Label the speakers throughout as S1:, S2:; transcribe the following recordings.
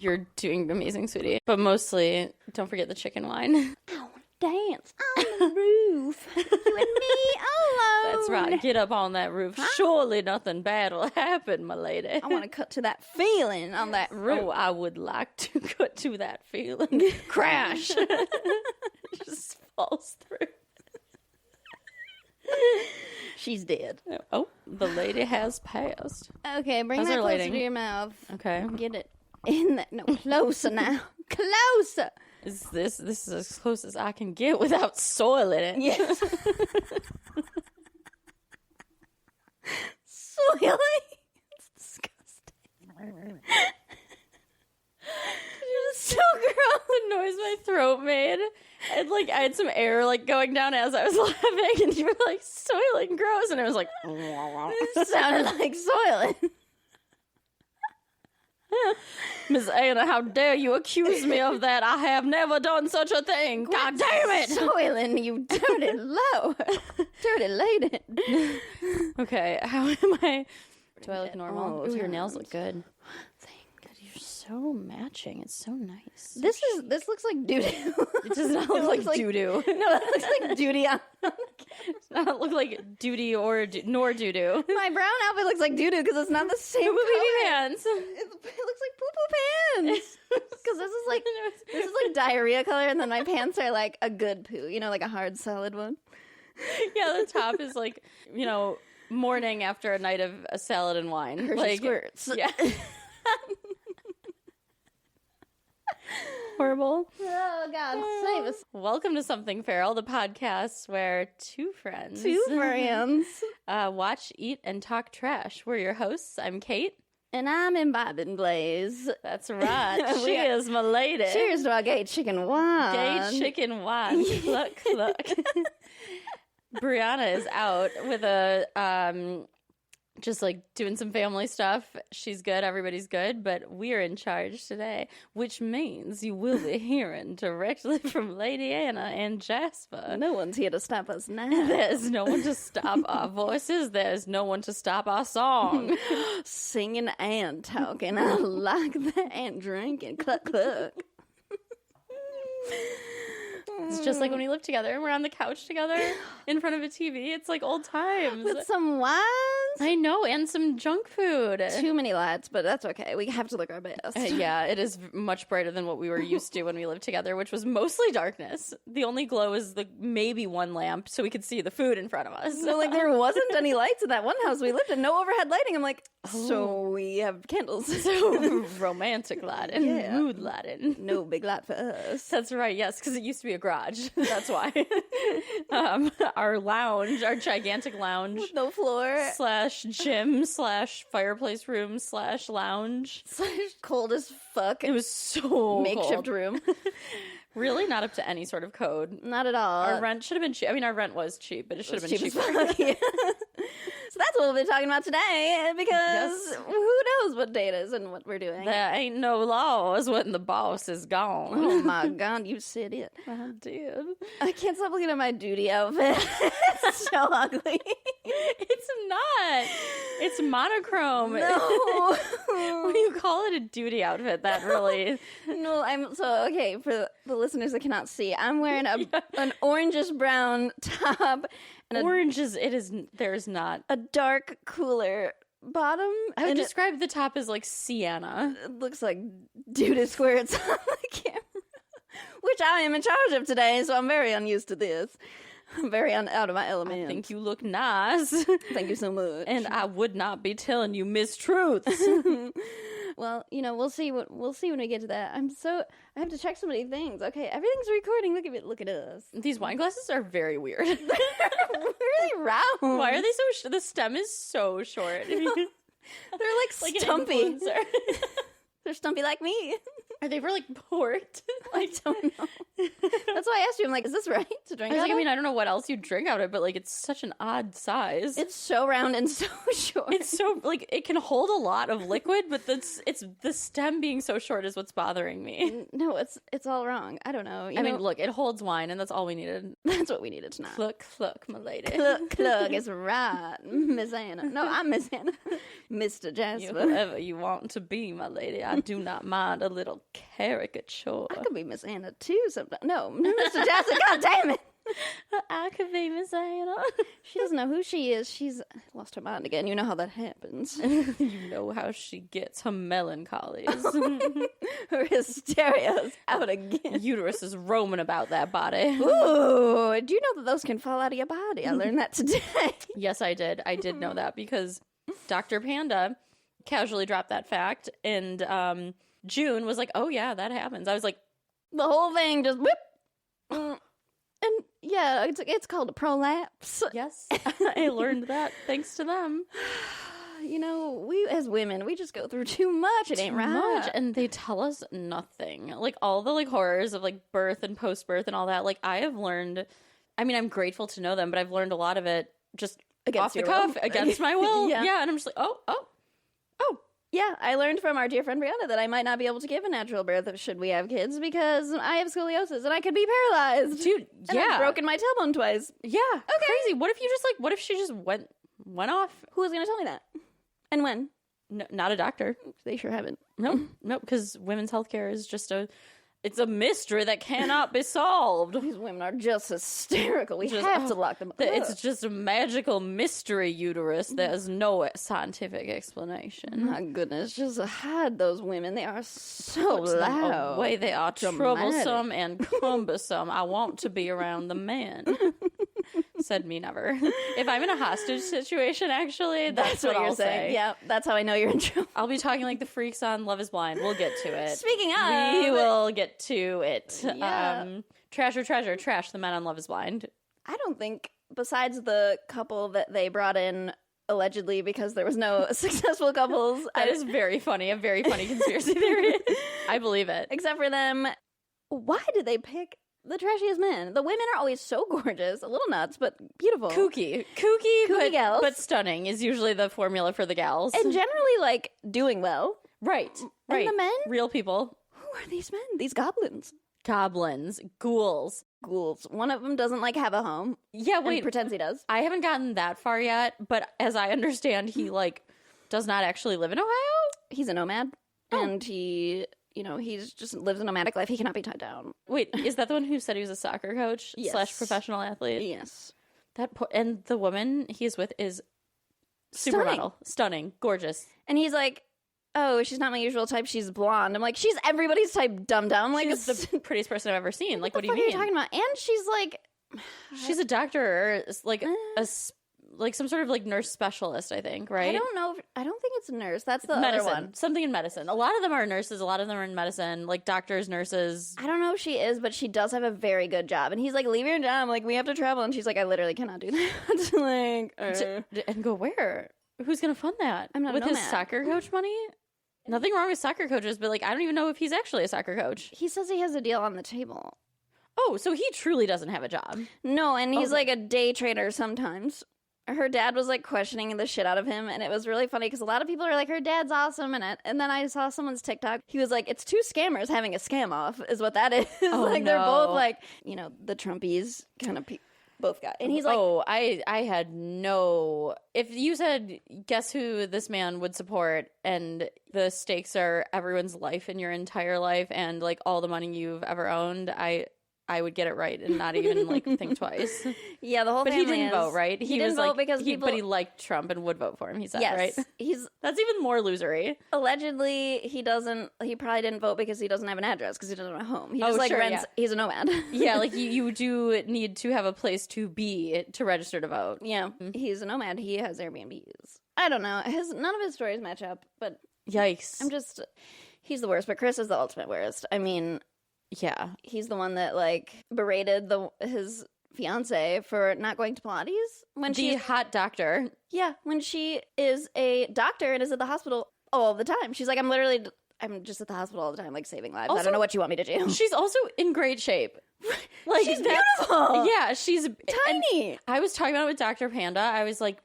S1: You're doing amazing, sweetie. But mostly, don't forget the chicken wine.
S2: I want to dance on the roof. You and me alone.
S1: That's right. Get up on that roof. Huh? Surely nothing bad will happen, my lady.
S2: I want to cut to that feeling on that roof.
S1: Oh, I would like to cut to that feeling. Crash. Just falls through.
S2: She's dead.
S1: Oh, the lady has passed.
S2: Okay, bring
S1: How's
S2: that
S1: her
S2: closer
S1: lighting?
S2: to your mouth.
S1: Okay.
S2: Get it in there. No, closer now. Closer.
S1: This is as close as I can get without soiling it.
S2: Yes. Soiling? It's disgusting. It's so gross.
S1: The noise my throat made. And I had some air going down as I was laughing, and you were like, soiling gross, and it was like
S2: It sounded like soiling.
S1: Miss Anna, how dare you accuse me of that? I have never done such a thing. God damn it!
S2: Soiling, you dirty low. Dirty lady.
S1: Okay, how am I? Do I look normal?
S2: Oh,
S1: Ooh, your nails look good. God, you're so matching. It's so nice.
S2: This looks like doo-doo.
S1: It does not look like doo-doo.
S2: No, it looks like duty on.
S1: It does not look like duty nor doo-doo.
S2: My brown outfit looks like doo-doo because it's not the same
S1: Poo-poo
S2: color.
S1: pants.
S2: It looks like poo-poo pants. Because this is like diarrhea color, and then my pants are like a good poo. You know, like a hard, solid one.
S1: Yeah, the top is morning after a night of a salad and wine.
S2: Hershey squirts.
S1: Yeah. Horrible.
S2: Oh, God, save us.
S1: Welcome to Something Feral, the podcast where two friends watch, eat, and talk trash. We're your hosts. I'm Kate.
S2: And I'm imbibing Blaze.
S1: That's right. She is my lady.
S2: Cheers to our gay chicken wine.
S1: Gay chicken wine. Look. Brianna is out with just doing some family stuff. She's good. Everybody's good. But we're in charge today, which means you will be hearing directly from Lady Anna and Jasper.
S2: No one's here to stop us now.
S1: There's no one to stop our voices. There's no one to stop our song.
S2: Singing and talking. I like that. And drinking. Cluck, cluck.
S1: It's just like when we lived together and we're on the couch together in front of a TV. It's like old times.
S2: With some wines.
S1: I know, and some junk food.
S2: Too many lights, but that's okay. We have to look our best.
S1: Yeah, it is much brighter than what we were used to when we lived together, which was mostly darkness. The only glow is maybe one lamp so we could see the food in front of us.
S2: So there wasn't any lights in that one house we lived in. No overhead lighting. I'm like, so we have candles.
S1: So romantic lighting,
S2: yeah.
S1: Mood lighting.
S2: No big light for us.
S1: That's right, yes, because it used to be a garage. That's why. Our lounge, our gigantic lounge.
S2: With no floor.
S1: / gym / fireplace room / lounge.
S2: / cold as fuck.
S1: It was so
S2: makeshift
S1: cold.
S2: room.
S1: Really not up to any sort of code.
S2: Not at all.
S1: Our rent should have been cheap. I mean, our rent was cheap, but it should have been cheaper.
S2: Yeah. So that's what we'll be talking about today, because who knows what date is and what we're doing.
S1: There ain't no laws when the boss is gone.
S2: Oh my God, you said it.
S1: I did.
S2: I can't stop looking at my duty outfit. It's so ugly.
S1: It's not. It's monochrome.
S2: No.
S1: When you call it a duty outfit, that really...
S2: No, okay, for the listeners that cannot see, I'm wearing an orangish brown top and
S1: there's not.
S2: a dark cooler bottom.
S1: I would describe the top as sienna.
S2: It looks like doo-doo squirts on the camera, which I am in charge of today, so I'm very unused to this. I'm very out of my element.
S1: I think you look nice.
S2: Thank you so much.
S1: And I would not be telling you mistruths.
S2: Well, we'll see when we get to that. I have to check so many things. Okay, everything's recording. Look at us.
S1: These wine glasses are very weird.
S2: They're really round.
S1: Why are they so the stem is so short.
S2: They're like stumpy.
S1: They're
S2: They're stumpy like me.
S1: Are they for, like, port?
S2: I don't know. That's why I asked you. I'm like, is this right to drink out of?
S1: I mean, I don't know what else you drink out of, but, like, it's such an odd size.
S2: It's so round and so short.
S1: It's so, like, it can hold a lot of liquid, but it's the stem being so short is what's bothering me.
S2: No, it's all wrong. I don't know.
S1: I mean, look, it holds wine, and that's all we needed.
S2: That's what we needed tonight.
S1: Cluck, cluck, my lady.
S2: Cluck, cluck is right. Miss Anna. No, I'm Miss Anna. Mr. Jasper.
S1: Whoever you want to be, my lady. I do not mind a little caricature.
S2: I could be Miss Anna too sometimes. No, Mr. Jasper, god damn it.
S1: I could be Miss Anna.
S2: She doesn't know who she is. She's lost her mind again. You know how that happens.
S1: You know how she gets her melancholies.
S2: Her hysteria's out again.
S1: Uterus is roaming about that body.
S2: Ooh, do you know that those can fall out of your body? I learned that today.
S1: Yes, I did. I did know that because Dr. Panda casually dropped that fact, and June was like, oh yeah, that happens. I was like,
S2: the whole thing just whip. And yeah, it's called a prolapse.
S1: yes, I learned that thanks to them.
S2: You know, we as women, we just go through too much. It ain't right.
S1: Much, and they tell us nothing. Like all the like horrors of like birth and post-birth and all that. Like I have learned. I mean, I'm grateful to know them, but I've learned a lot of it just
S2: Against
S1: off the
S2: your
S1: cuff,
S2: will.
S1: against my will.
S2: Yeah.
S1: And I'm just like, oh.
S2: Yeah, I learned from our dear friend Brianna that I might not be able to give a natural birth should we have kids because I have scoliosis and I could be paralyzed.
S1: Dude,
S2: And I've broken my tailbone twice.
S1: Yeah. Okay. Crazy. What if she just went off?
S2: Who was going to tell me that? And when?
S1: No, not a doctor.
S2: They sure haven't.
S1: No, because women's healthcare is just it's a mystery that cannot be solved.
S2: These women are just hysterical. We have to lock them up.
S1: It's just a magical mystery uterus. There's no scientific explanation.
S2: My goodness, just hide those women. They are so loud.
S1: Away. They are troublesome and cumbersome. I want to be around the men. Said me never. If I'm in a hostage situation, actually, that's what
S2: you're
S1: I'll
S2: saying.
S1: say.
S2: Yeah, that's how I know you're in trouble.
S1: I'll be talking like the freaks on Love is Blind. We'll get to it.
S2: Speaking of,
S1: we will get to it.
S2: Yeah.
S1: Trash or treasure? Trash the men on Love is Blind.
S2: I don't think, besides the couple that they brought in allegedly because there was no successful couples.
S1: That is very funny. A very funny conspiracy theory. I believe it.
S2: Except for them, why did they pick the trashiest men? The women are always so gorgeous, a little nuts, but beautiful.
S1: Kooky,
S2: gals.
S1: but stunning is usually the formula for the gals.
S2: And generally, like, doing well.
S1: Right.
S2: And the men?
S1: Real people.
S2: Who are these men? These goblins.
S1: Goblins. Ghouls.
S2: One of them doesn't, like, have a home.
S1: Yeah, wait.
S2: And pretends he does.
S1: I haven't gotten that far yet, but as I understand, he, like, does not actually live in Ohio?
S2: He's a nomad. Oh. And he... You know, he's just lives a nomadic life. He cannot be tied down.
S1: Wait, is that the one who said he was a soccer coach
S2: Yes.
S1: / professional athlete?
S2: Yes.
S1: And the woman he's with is supermodel, stunning, gorgeous.
S2: And he's like, "Oh, she's not my usual type. She's blonde." I'm like, "She's everybody's type, dumb down." Like,
S1: she's the prettiest person I've ever seen. Like, what do you
S2: mean?
S1: mean?
S2: Are you talking about? And she's like,
S1: she's a doctor, or like like some sort of like nurse specialist, I think, right?
S2: I don't know. I don't think it's a nurse. That's the
S1: medicine.
S2: other one.
S1: Something in medicine. A lot of them are nurses. A lot of them are in medicine, like doctors, nurses.
S2: I don't know if she is, but she does have a very good job. And he's like, "Leave your job. Like, we have to travel." And she's like, "I literally cannot do that." Like,
S1: and go where? Who's gonna fund that?
S2: I'm not
S1: with
S2: a
S1: his
S2: nomad.
S1: soccer coach money. Nothing wrong with soccer coaches, but like I don't even know if he's actually a soccer coach.
S2: He says he has a deal on the table.
S1: Oh, so he truly doesn't have a job.
S2: No, and he's like a day trader sometimes. Her dad was like questioning the shit out of him, and it was really funny because a lot of people are like, "Her dad's awesome," and then I saw someone's TikTok. He was like, "It's two scammers having a scam off," is what that is.
S1: Oh,
S2: like they're both like, you know, the Trumpies kind of both got. And he's like,
S1: "Oh, I had no. If you said guess who this man would support, and the stakes are everyone's life in your entire life, and like all the money you've ever owned, I would get it right and not even like think twice."
S2: Yeah, the whole
S1: but
S2: family
S1: he didn't vote, right?
S2: He didn't vote because
S1: but he liked Trump and would vote for him. He said,
S2: yes,
S1: right? That's even more losery.
S2: Allegedly, he probably didn't vote because he doesn't have an address because he doesn't have a home. He just rents. Yeah. He's a nomad.
S1: Yeah, like you do need to have a place to be to register to vote.
S2: Yeah, he's a nomad. He has Airbnbs. I don't know. None of his stories match up, but
S1: yikes.
S2: He's the worst, but Chris is the ultimate worst. I mean,
S1: yeah,
S2: he's the one that like berated his fiance for not going to Pilates when
S1: she's hot doctor.
S2: Yeah, when she is a doctor and is at the hospital all the time. She's like, I'm just at the hospital all the time, like saving lives.
S1: Also,
S2: I don't know what you want me to do.
S1: She's also in great shape. Like,
S2: she's beautiful.
S1: Yeah, she's
S2: tiny.
S1: I was talking about it with Dr. Panda. I was like,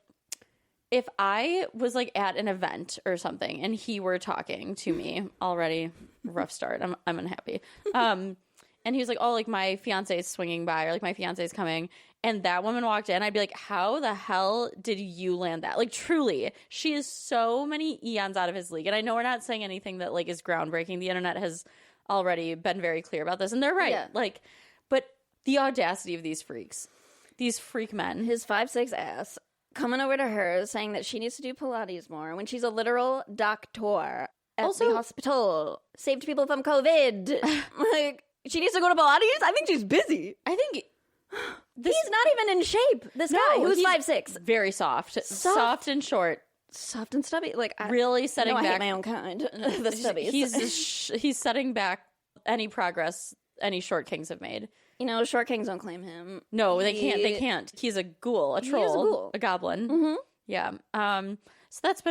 S1: if I was like at an event or something and he were talking to me, already rough start. I'm unhappy. And he was like, oh, like my fiance is swinging by, or like my fiance is coming. And that woman walked in. I'd be like, how the hell did you land that? Like, truly, she is so many eons out of his league. And I know we're not saying anything that like is groundbreaking. The internet has already been very clear about this, and they're right.
S2: Yeah.
S1: Like, but the audacity of these freaks, these freak men.
S2: His 5'6" ass coming over to her saying that she needs to do Pilates more when she's a literal doctor at
S1: Also-
S2: the hospital. Saved people from COVID. Like, she needs to go to Pilates? I think she's busy.
S1: I think
S2: He's not even in shape. This guy who's
S1: he's
S2: 5'6".
S1: very soft and short.
S2: Soft and stubby. Like,
S1: Really setting
S2: I hate
S1: back
S2: my own kind. The stubbies.
S1: He's setting back any progress any short kings have made.
S2: You know, short kings don't claim him.
S1: No, they can't. They can't. He's a ghoul, a troll, a goblin.
S2: Mm-hmm.
S1: Yeah. So that's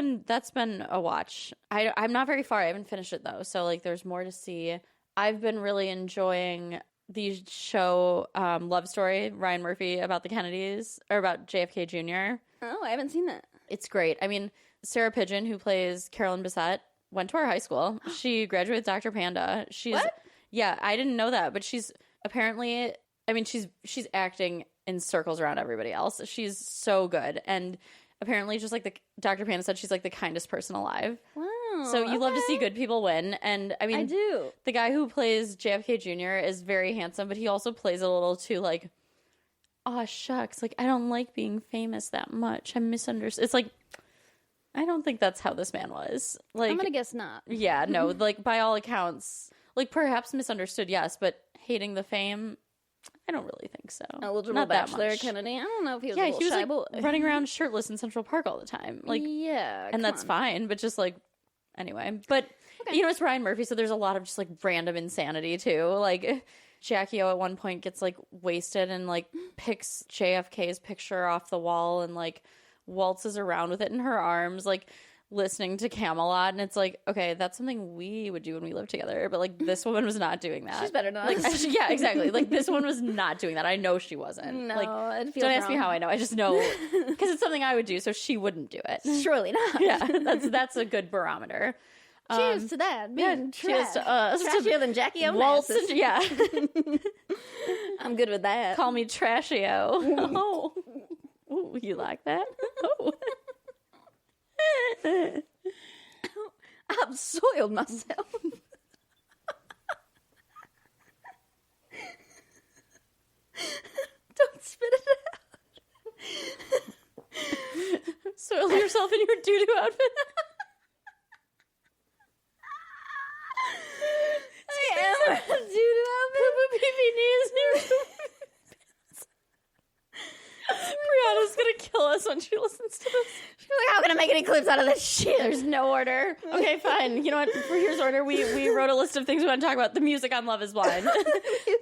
S1: been a watch. I'm not very far. I haven't finished it though. So like, there's more to see. I've been really enjoying the show Love Story, Ryan Murphy, about the Kennedys, or about JFK Jr.
S2: Oh, I haven't seen that.
S1: It's great. I mean, Sarah Pigeon, who plays Carolyn Bessette, went to our high school. She graduated with Dr. Panda.
S2: What?
S1: Yeah, I didn't know that, but she's apparently, I mean, she's acting in circles around everybody else. She's so good. And apparently, just like the Dr. Panda said, she's like the kindest person alive.
S2: Wow.
S1: So you love to see good people win. And I mean,
S2: I do.
S1: The guy who plays JFK Jr. is very handsome, but he also plays a little too like, oh shucks, like I don't like being famous that much. I'm misunderstood. It's like, I don't think that's how this man was. Like,
S2: I'm gonna guess not.
S1: Yeah, no, like by all accounts, like perhaps misunderstood, yes, but hating the fame, I don't really think so.
S2: Eligible
S1: Not that
S2: bachelor
S1: much.
S2: Kennedy. I don't know if he was a
S1: Yeah,
S2: little
S1: he was
S2: shy
S1: like
S2: boy.
S1: running around shirtless in Central Park all the time. Like,
S2: yeah,
S1: and that's fine, but just like, anyway. But, you know, it's Ryan Murphy, so there's a lot of just like random insanity too. Like, Jackie O at one point gets like wasted and like picks JFK's picture off the wall and like waltzes around with it in her arms, like listening to Camelot. And it's like, okay, that's something we would do when we lived together, but like this woman was not doing that.
S2: She's better than
S1: like,
S2: us.
S1: yeah, exactly. Like this one was not doing that. I know she wasn't.
S2: No,
S1: like,
S2: it feels
S1: don't ask me
S2: wrong.
S1: how I know. I just know because it's something I would do, so she wouldn't do it.
S2: Surely not.
S1: Yeah, that's a good barometer.
S2: Cheers to that. Being
S1: cheers to us.
S2: Trashier than Jackie O.
S1: Waltz,
S2: Mathis.
S1: yeah.
S2: I'm good with that.
S1: Call me Trashio. Oh, ooh, you like that? Oh.
S2: I've soiled myself. Don't spit it out.
S1: Soil yourself in your doo-doo outfit.
S2: I am a doo-doo outfit.
S1: Pee-pee knees. Brianna's gonna kill us when she listens to this.
S2: She's like, how can I make any clips out of this shit?
S1: There's no order. Okay, fine. You know what? For here's order. We wrote a list of things we want to talk about. The music on Love is Blind.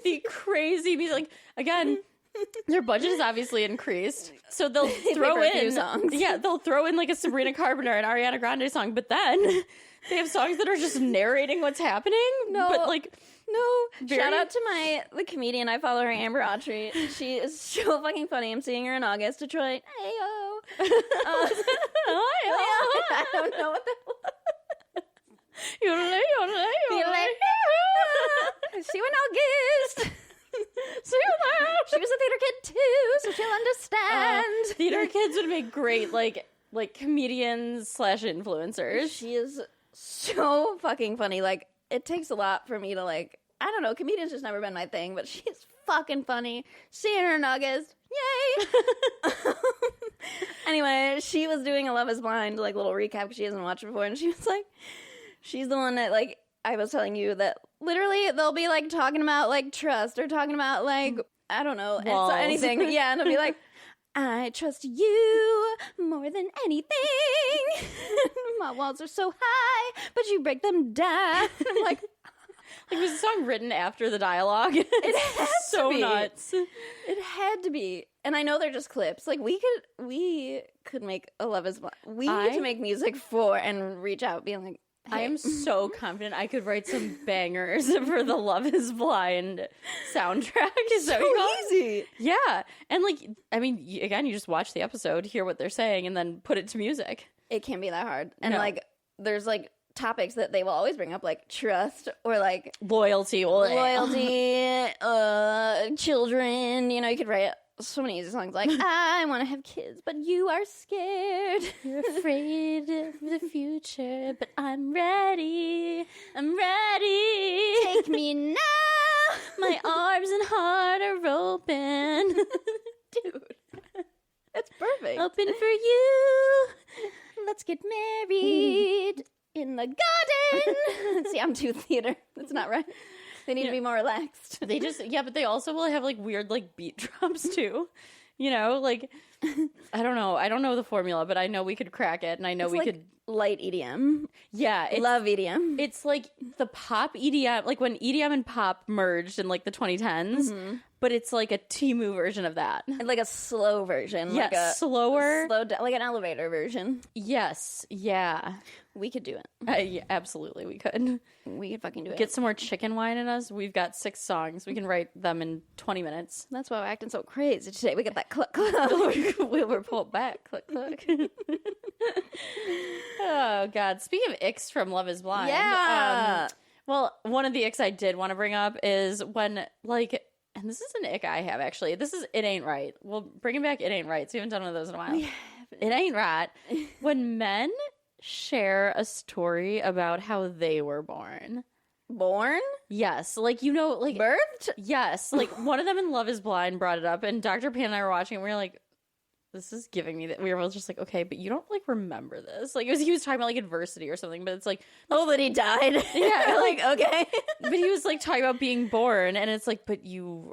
S1: The crazy music. Like, again, their budget is obviously increased. So they'll throw
S2: for a few
S1: in
S2: songs.
S1: Yeah, they'll throw in like a Sabrina Carpenter and Ariana Grande song, but then they have songs that are just narrating what's happening.
S2: No.
S1: But like
S2: Shout out to the comedian I follow, her, Amber Autry. She is so fucking funny. I'm seeing her in August, Detroit. Hey-o. I don't know what that was. See you in August.
S1: See you there.
S2: She was a theater kid too, so she'll understand.
S1: Theater kids would make great like comedians / influencers.
S2: She is so fucking funny. Like, it takes a lot for me to like, I don't know, comedians just never been my thing, but she's fucking funny. Seeing her in August. Yay! Anyway, she was doing a Love is Blind, like, little recap because she hasn't watched it before, and she was like, she's the one that, like, I was telling you that literally they'll be, like, talking about, like, trust or talking about, like, I don't know,
S1: walls.
S2: anything. Yeah, and they'll be like, I trust you more than anything. My walls are so high, but you break them down. I'm like,
S1: was the song written after the dialogue?
S2: it had
S1: so
S2: to be.
S1: nuts.
S2: It had to be. And I know they're just clips. Like, we could make a Love is Blind. We need to make music for and reach out being like,
S1: I am so confident I could write some bangers for the Love is Blind soundtrack.
S2: So easy.
S1: Yeah. And like, I mean, again, you just watch the episode, hear what they're saying, and then put it to music.
S2: It can't be that hard. And
S1: No.
S2: like, there's like topics that they will always bring up, like trust or like
S1: Loyalty.
S2: children. You know, you could write so many easy songs like, I want to have kids, but you are scared.
S1: You're afraid of the future, but I'm ready. I'm ready.
S2: Take me now.
S1: My arms and heart are open.
S2: Dude, that's perfect.
S1: Open for you.
S2: Let's get married in the garden. See, I'm too theater. That's not right. They need to be more relaxed.
S1: They just, but they also will have like weird like beat drops too. You know, like, I don't know. I don't know the formula, but I know we could crack it, and I know we could.
S2: Light EDM.
S1: Yeah.
S2: Love EDM.
S1: It's like the pop EDM, like when EDM and pop merged in like the 2010s, but it's like a Temu version of that.
S2: And like a slow version.
S1: Yes,
S2: like a
S1: slower.
S2: like an elevator version.
S1: Yes. Yeah.
S2: We could do it.
S1: Yeah, absolutely, we could.
S2: We could fucking do it.
S1: Get some more chicken wine in us. We've got 6 songs. We can write them in 20 minutes.
S2: That's why we're acting so crazy today. We get that cluck cluck.
S1: We were pulled back. Click, click. Oh, God. Speaking of Icks from Love is Blind.
S2: Yeah.
S1: Well, one of the Icks I did want to bring up is when, like, and this is an ick I have, actually. This is It Ain't Right. Well, bringing back It Ain't Right. So we haven't done one of those in a while. It ain't right. When men share a story about how they were born.
S2: Born?
S1: Yes. Like, you know, like...
S2: Birthed?
S1: Yes. Like, one of them in Love is Blind brought it up, and Dr. Pan and I were watching, and we were like, this is giving me that. We were both just like, okay, but you don't, like, remember this. Like, he was talking about, like, adversity or something, but it's like...
S2: Oh, but he died.
S1: Yeah.
S2: Like, okay.
S1: But he was, like, talking about being born, and it's like, but you...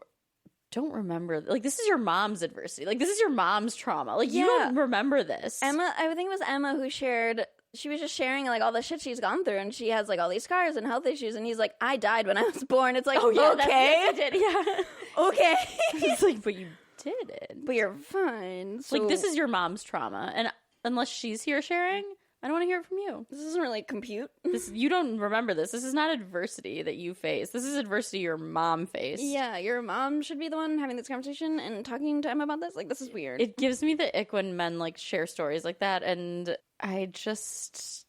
S1: don't remember, like, this is your mom's adversity, like, this is your mom's trauma, like, you don't remember this.
S2: Emma, I think it was Emma who shared, she was just sharing like all the shit she's gone through, and she has like all these scars and health issues, and he's like, I died when I was born. It's like, okay.
S1: Yes, I did. Yeah.
S2: Okay.
S1: It's like, but you didn't,
S2: but you're fine. So,
S1: like, this is your mom's trauma, and unless she's here sharing, I don't want to hear it from you.
S2: This doesn't really compute.
S1: You don't remember this. This is not adversity that you face. This is adversity your mom faced.
S2: Yeah, your mom should be the one having this conversation and talking to Emma about this. Like, this is weird.
S1: It gives me the ick when men, like, share stories like that, and I just,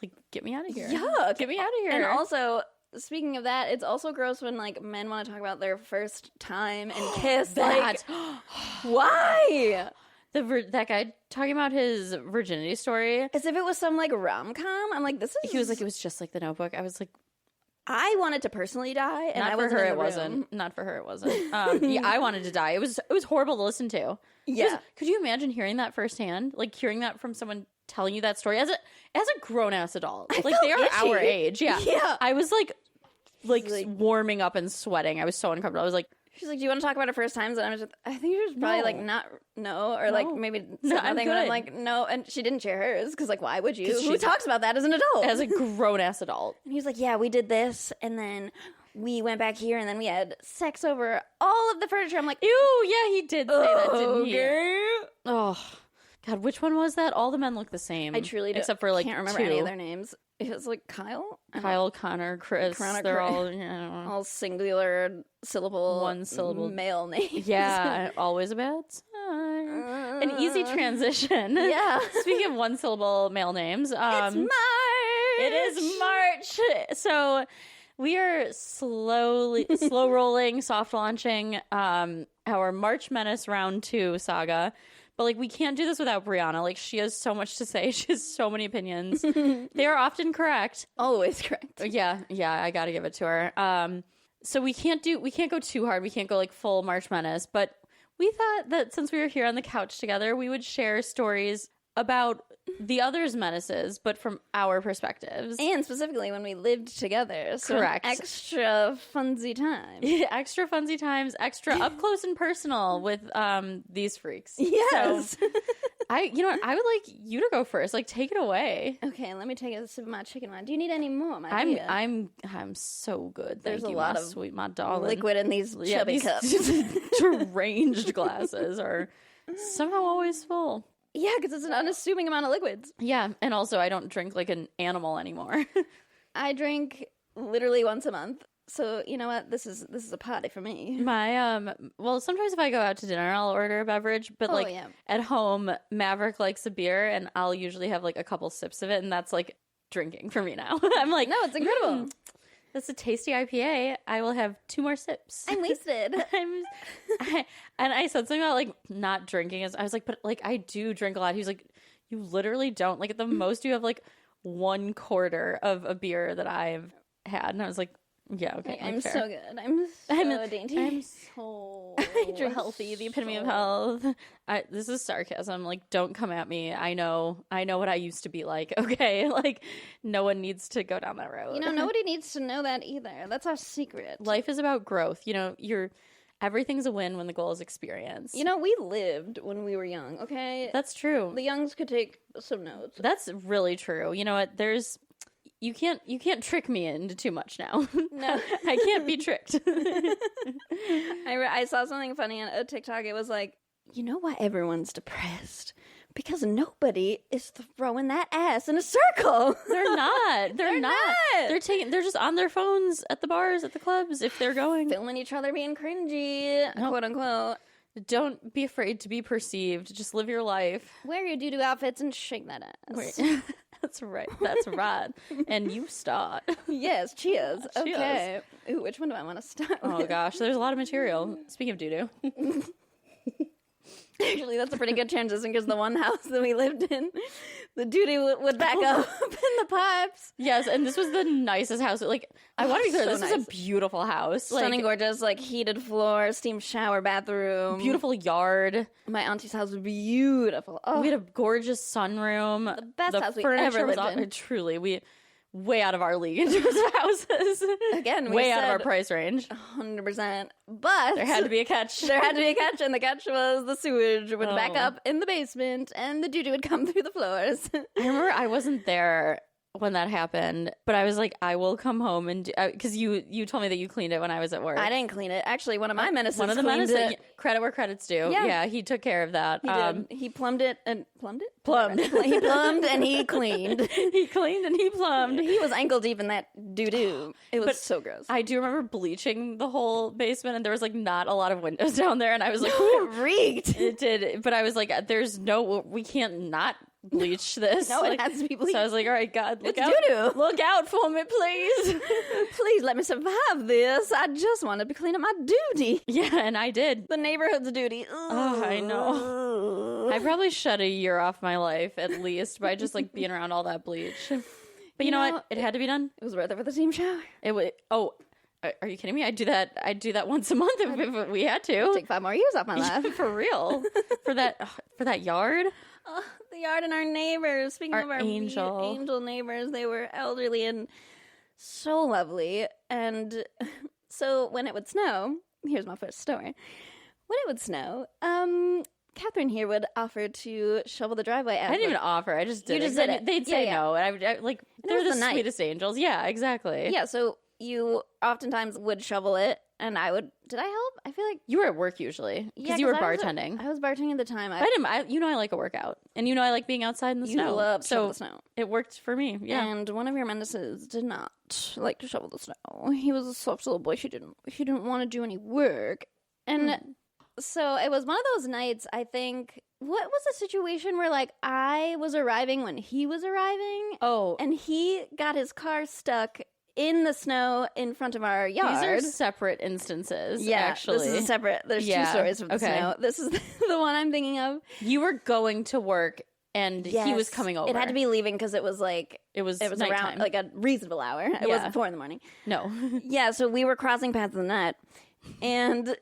S1: like, get me out of here.
S2: Yuck.
S1: Get me out of here.
S2: And also, speaking of that, it's also gross when, like, men want to talk about their first time and kiss.
S1: That.
S2: Like, why?
S1: That guy talking about his virginity story.
S2: As if it was some, like, rom-com. I'm like, this is...
S1: He was like, it was just like The Notebook. I was like...
S2: I wanted to personally die, and
S1: not
S2: I
S1: for
S2: wasn't
S1: her,
S2: in
S1: it
S2: the
S1: wasn't.
S2: room.
S1: Not for her, it wasn't. Yeah, I wanted to die. It was horrible to listen to.
S2: Yeah.
S1: Could you imagine hearing that firsthand? Like, hearing that from someone telling you that story as a grown-ass adult. Like, they are our age. Yeah.
S2: Yeah.
S1: I was, like warming up and sweating. I was so uncomfortable. I was like...
S2: She's like, do you want to talk about her first times? And I was just, I think she was probably like, or like maybe something. But I'm like, no. And she didn't share hers because, like, why would you? Who talks about that as an adult?
S1: As a grown ass adult.
S2: And he was like, yeah, we did this, and then we went back here, and then we had sex over all of the furniture. I'm like,
S1: ew, yeah, he did say that, didn't he?
S2: Okay.
S1: Oh, God, which one was that? All the men look the same.
S2: I truly
S1: except for like
S2: can't remember
S1: 2.
S2: any of their names. It was like Kyle,
S1: Connor, Chris. They're all
S2: singular syllable,
S1: one syllable
S2: male names.
S1: Yeah, always a bad sign. An easy transition.
S2: Yeah.
S1: Speaking of one syllable male names,
S2: it's March.
S1: It is March. So we are slow rolling, soft launching our March Menace round 2 saga. But, like, we can't do this without Brianna. Like, she has so much to say. She has so many opinions. They are often correct.
S2: Always correct.
S1: Yeah, I gotta give it to her. So we can't go too hard. We can't go, like, full March Menace. But we thought that since we were here on the couch together, we would share stories about the others' menaces, but from our perspectives.
S2: And specifically when we lived together. So
S1: correct.
S2: Extra funsy time.
S1: Extra funsy times, extra up close and personal with these freaks.
S2: Yes.
S1: So, I would like you to go first. Like, take it away.
S2: Okay, let me take a sip of my chicken wine. Do you need any more, my dear?
S1: I'm so good.
S2: There's
S1: Thank
S2: a
S1: you,
S2: lot
S1: my
S2: of
S1: sweet, my darling.
S2: liquid in these chubby cups.
S1: Deranged glasses are somehow always full.
S2: Yeah, because it's an unassuming amount of liquids.
S1: Yeah, and also I don't drink like an animal anymore.
S2: I drink literally once a month. So, you know what? This is a party for me.
S1: My well, sometimes if I go out to dinner, I'll order a beverage, but at home, Maverick likes a beer, and I'll usually have like a couple sips of it, and that's like drinking for me now. I'm like,
S2: no, it's incredible.
S1: That's a tasty IPA. I will have 2 more sips.
S2: I'm wasted.
S1: And I said something about like not drinking. I was like, but like I do drink a lot. He was like, you literally don't. Like at the most, you have like 1/4 of a beer that I've had, and I was like. Yeah, okay.
S2: I'm so good. I'm so dainty.
S1: I'm so healthy, the epitome of health. This is sarcasm. Like, don't come at me. I know what I used to be like, okay? Like, no one needs to go down that road.
S2: You know, nobody needs to know that either. That's our secret.
S1: Life is about growth. You know, everything's a win when the goal is experience.
S2: You know, we lived when we were young, okay?
S1: That's true.
S2: The youngs could take some notes.
S1: That's really true. You know what? You can't trick me into too much now.
S2: No.
S1: I can't be tricked.
S2: I saw something funny on a TikTok. It was like, you know why everyone's depressed? Because nobody is throwing that ass in a circle.
S1: They're not. They're not. They're just on their phones at the bars, at the clubs, if they're going.
S2: Filming each other being cringy, quote unquote.
S1: Don't be afraid to be perceived. Just live your life.
S2: Wear your doo-doo outfits and shake that ass.
S1: Wait. That's right. That's right. And you start.
S2: Yes, cheers.
S1: Cheers.
S2: Okay. Ooh, which one do I want to start with?
S1: Oh, gosh. There's a lot of material. Speaking of doo-doo.
S2: Actually, that's a pretty good transition because the one house that we lived in, the doo-doo would back up in the pipes.
S1: Yes, and this was the nicest house. Like, I want to be clear, this was a beautiful house.
S2: Stunning, gorgeous, like heated floor, steam shower, bathroom.
S1: Beautiful yard.
S2: My auntie's house was beautiful. Oh.
S1: We had a gorgeous sunroom.
S2: The best house we ever lived in.
S1: Truly, way out of our league in terms of houses.
S2: Again,
S1: way out of our price range.
S2: 100%. But
S1: there had to be a catch.
S2: There had to be a catch, and the catch was the sewage would back up in the basement, and the doo-doo would come through the floors.
S1: I remember I wasn't there when that happened, but I was like, I will come home and do, because you told me that you cleaned it when I was at work.
S2: I didn't clean it. Actually, one of my menaces cleaned it.
S1: Credit where credit's due. Yeah, he took care of that.
S2: He did. He plumbed it and plumbed.
S1: He
S2: plumbed and he cleaned.
S1: He cleaned and he plumbed.
S2: He was ankle deep in that doo-doo. It was so gross.
S1: I do remember bleaching the whole basement, and there was like not a lot of windows down there, and I was like,
S2: it reeked.
S1: It did, but I was like, we can't not bleach this.
S2: No, it has to be bleached.
S1: So I was like, all right, God, look out.
S2: Doo-doo.
S1: Look out for me, please.
S2: Please let me survive this. I just wanted to clean up my duty.
S1: Yeah, and I did.
S2: The neighborhood's duty.
S1: Oh, I know. I probably shut a year off my life at least by just like being around all that bleach. But you know what? It had to be done.
S2: It was worth it for the steam shower.
S1: It was. Oh, are you kidding me? I'd do that once a month if we had to.
S2: I'd take 5 more years off my life.
S1: For real. For that yard.
S2: The yard and our neighbors. Speaking of our
S1: angel
S2: neighbors, they were elderly and so lovely. And so when it would snow, here's my first story. When it would snow, Catherine here would offer to shovel the driveway.
S1: I didn't even offer. I just did
S2: You just did it.
S1: They'd say no, and I like they're the
S2: night.
S1: sweetest angels. Yeah, exactly.
S2: Yeah, so you oftentimes would shovel it, and I would. Did I help? I feel like
S1: you were at work usually because you were bartending.
S2: I was bartending at the time.
S1: But I like a workout, and I like being outside in the snow.
S2: You love to shovel the snow.
S1: It worked for me. Yeah.
S2: And one of your menaces did not like to shovel the snow. He was a soft little boy. He didn't want to do any work, and so it was one of those nights. I think. What was the situation where, like, I was arriving when he was arriving?
S1: Oh.
S2: And he got his car stuck in the snow in front of our yard.
S1: These are separate instances,
S2: yeah,
S1: actually.
S2: This is separate. There's 2 stories of the snow. This is the one I'm thinking of.
S1: You were going to work, and he was coming over.
S2: It had to be leaving because it was, like...
S1: It was
S2: around, like, a reasonable hour. It wasn't 4 a.m.
S1: No.
S2: Yeah, so we were crossing paths in the night, and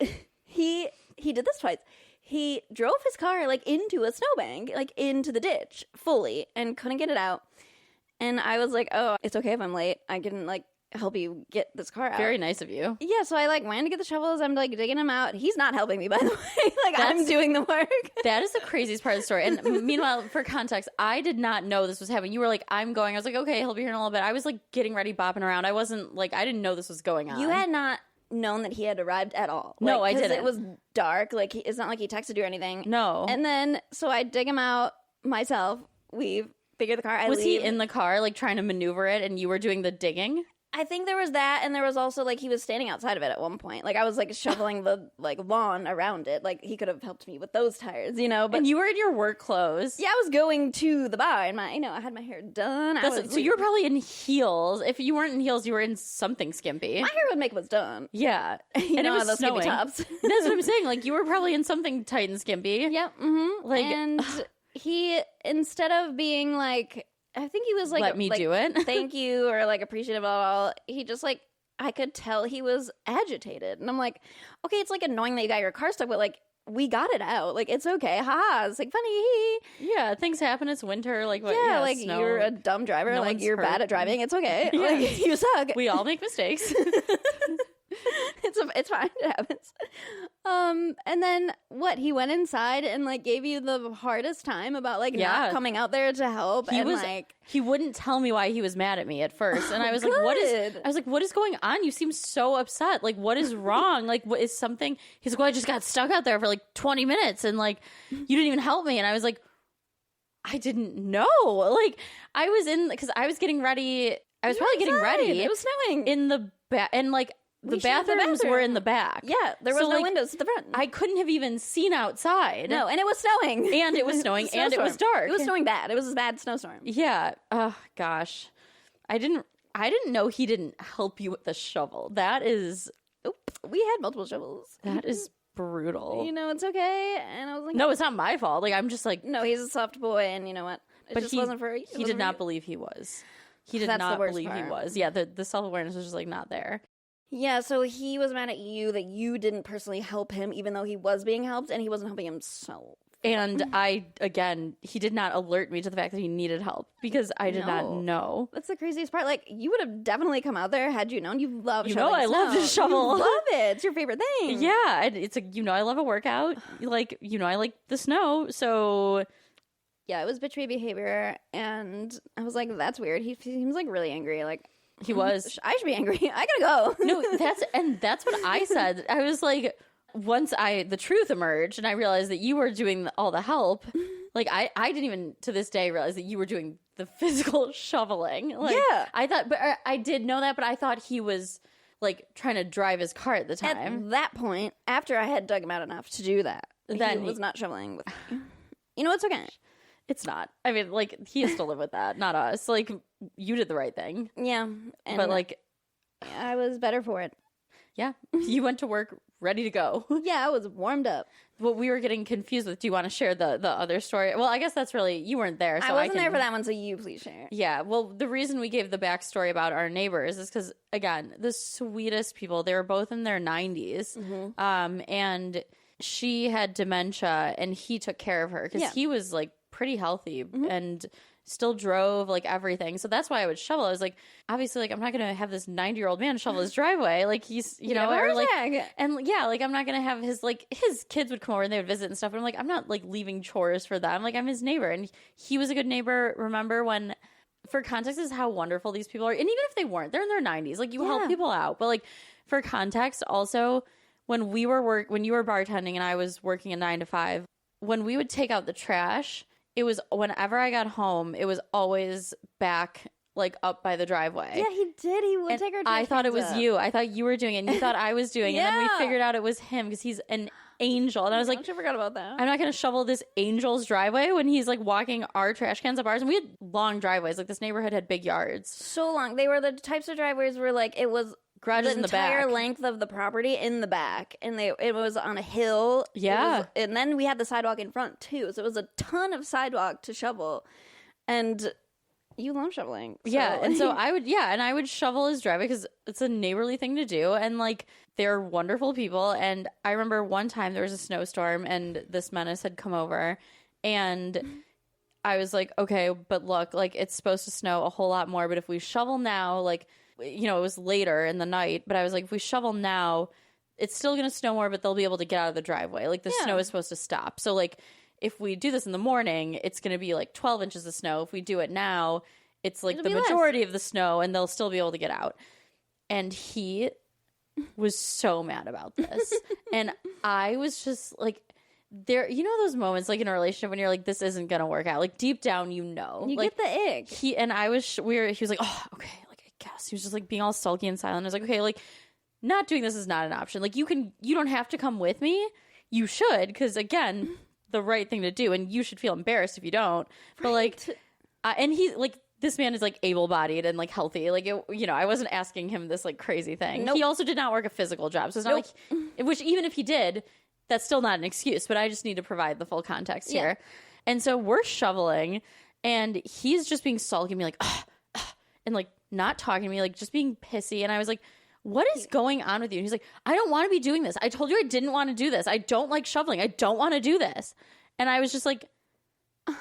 S2: he did this twice. He drove his car, like, into a snowbank, like, into the ditch, fully, and couldn't get it out. And I was like, oh, it's okay if I'm late. I can, like, help you get this car out.
S1: Very nice of you.
S2: Yeah, so I, like, ran to get the shovels. I'm, like, digging him out. He's not helping me, by the way. Like, I'm doing the work.
S1: That is the craziest part of the story. And meanwhile, for context, I did not know this was happening. You were like, I'm going. I was like, okay, he'll be here in a little bit. I was, like, getting ready, bopping around. I wasn't, like, I didn't know this was going on.
S2: You had not known that he had arrived at all.
S1: No, I didn't.
S2: It was dark. Like, it's not like he texted you or anything.
S1: No.
S2: And then, so I dig him out, myself, we figured the car.
S1: Was he in the car, like, trying to maneuver it, and you were doing the digging?
S2: I think there was that, and there was also, like, he was standing outside of it at one point. Like, I was, like, shoveling the, like, lawn around it. Like, he could have helped me with those tires, you know? But
S1: and you were in your work clothes.
S2: yeah, I was going to the bar, and I had my hair done.
S1: So you were probably in heels. If you weren't in heels, you were in something skimpy.
S2: My hair and makeup was done.
S1: Yeah.
S2: And it was those snowing tops.
S1: That's what I'm saying. Like, you were probably in something tight and skimpy.
S2: Yep. Mm-hmm.
S1: Like,
S2: and he, instead of being, like... I think he was like,
S1: let me do it.
S2: Thank you, or like appreciative of all. He just like, I could tell he was agitated. And I'm like, okay, it's like annoying that you got your car stuck, but like, we got it out. Like, it's okay. Ha! It's like funny.
S1: Yeah, things happen. It's winter. Like, what?
S2: Yeah, like snow. You're a dumb driver.
S1: No
S2: like, you're
S1: hurt.
S2: bad at driving. It's okay.
S1: Yeah.
S2: Like, you suck.
S1: We all make mistakes.
S2: It's fine. It happens. And then what? He went inside and like gave you the hardest time about like not coming out there to help.
S1: He wouldn't tell me why he was mad at me at first, and I was like, what is going on? You seem so upset. Like, what is wrong? Like, what is something? He's like, well, I just got stuck out there for like 20 minutes, and like you didn't even help me. And I was like, I didn't know. Like, I was because I was getting ready. I was probably getting ready.
S2: It was snowing
S1: in the and like. The bathrooms were in the back.
S2: Yeah, there was no windows at the front.
S1: I couldn't have even seen outside.
S2: No, and it was snowing.
S1: And it was snowing, and it was dark.
S2: It was snowing bad. It was a bad snowstorm.
S1: Yeah. Oh, gosh. I didn't know he didn't help you with the shovel. That is...
S2: We had multiple shovels.
S1: That is brutal.
S2: You know, it's okay. And I was like...
S1: No, it's not my fault. Like, I'm just like...
S2: No, he's a soft boy, and you know what? It just wasn't for...
S1: He did not believe he was. He did not believe he was. Yeah, the self-awareness was just, like, not there.
S2: Yeah, so he was mad at you that you didn't personally help him, even though he was being helped, and he wasn't helping himself.
S1: And he did not alert me to the fact that he needed help, because I did not know.
S2: That's the craziest part. Like, you would have definitely come out there had you known. You love shoveling snow.
S1: I love the shovel.
S2: You love it. It's your favorite thing.
S1: Yeah, it's I love a workout. Like, I like the snow, so...
S2: Yeah, it was betray behavior, and I was like, that's weird. He seems, like, really angry, like...
S1: He was.
S2: I should be angry. I gotta go.
S1: No, that's what I said. I was like, once the truth emerged and I realized that you were doing all the help, like I didn't even to this day realize that you were doing the physical shoveling. Like,
S2: yeah.
S1: I thought, but I did know that, but I thought he was like trying to drive his car at the time.
S2: At that point, after I had dug him out enough to do that, then he was not shoveling with me. You know, it's okay.
S1: It's not. I mean, like, he has to live with that, not us. Like, you did the right thing.
S2: Yeah.
S1: But, like...
S2: I was better for it.
S1: Yeah. You went to work ready to go.
S2: Yeah, I was warmed up.
S1: What we were getting confused with, do you want to share the other story? Well, I guess that's really... You weren't there, so
S2: I wasn't there for that one, so you please share.
S1: Yeah. Well, the reason we gave the backstory about our neighbors is because, again, the sweetest people. They were both in their 90s. Mm-hmm. And she had dementia, and he took care of her because he was, like, pretty healthy and still drove like everything. So that's why I would shovel. I was like, obviously, like, I'm not gonna have this 90-year-old man shovel his driveway. Like, he's or like, and yeah, like, I'm not gonna have his kids would come over and they would visit and stuff. And I'm like, I'm not like leaving chores for them. Like, I'm his neighbor, and he was a good neighbor. Remember when? For context, is how wonderful these people are. And even if they weren't, they're in their 90s. Like, you help people out. But like, for context, also when you were bartending and I was working a 9 to 5, when we would take out the trash. It was whenever I got home, it was always back, like, up by the driveway.
S2: Yeah, he did. He would take our trash
S1: I thought it was you. I thought you were doing it, and you thought I was doing it. And then we figured out it was him because he's an angel. And I was like,
S2: I forgot about that.
S1: I'm not going to shovel this angel's driveway when he's, like, walking our trash cans up ours. And we had long driveways. Like, this neighborhood had big yards.
S2: So long. They were the types of driveways where, like, it was...
S1: Garages in the back.
S2: The entire length of the property in the back. And it was on a hill.
S1: Yeah.
S2: And then we had the sidewalk in front, too. So it was a ton of sidewalk to shovel. And you love shoveling. So.
S1: Yeah. And so I would shovel his driveway because it's a neighborly thing to do. And, like, they're wonderful people. And I remember one time there was a snowstorm and this menace had come over. And I was like, okay, but look, like, it's supposed to snow a whole lot more. But if we shovel now, like... it was later in the night, but I was like, if we shovel now, it's still going to snow more, but they'll be able to get out of the driveway. Like, the snow is supposed to stop. So, like, if we do this in the morning, it's going to be, like, 12 inches of snow. If we do it now, it's, like, the majority of the snow, and they'll still be able to get out. And he was so mad about this. And I was just, like, there, you know, those moments like in a relationship when you're like, this isn't gonna work out. Like deep down, you know,
S2: You
S1: like,
S2: get the ick.
S1: he was like, oh, okay, like I guess he was just like being all sulky and silent. I was like, okay, like not doing this is not an option. Like you don't have to come with me. You should, because again, the right thing to do, and you should feel embarrassed if you don't. But like, and he like. This man is like able-bodied and like healthy. Like, you know, I wasn't asking him this like crazy thing. Nope. He also did not work a physical job, so it's not like, which even if he did, that's still not an excuse. But I just need to provide the full context here. And so we're shoveling, and he's just being sulky and being like, and like not talking to me, like just being pissy. And I was like, what is going on with you? And he's like, I don't want to be doing this. I told you I didn't want to do this. I don't like shoveling. I don't want to do this. And I was just like,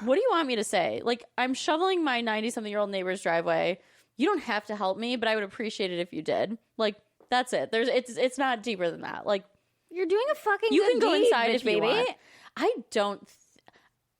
S1: what do you want me to say? Like, I'm shoveling my 90-something-year-old neighbor's driveway. You don't have to help me, but I would appreciate it if you did. Like, that's it. It's not deeper than that. Like,
S2: you're doing a fucking
S1: you
S2: good
S1: can go
S2: deed,
S1: inside
S2: bitch,
S1: if you
S2: baby.
S1: want.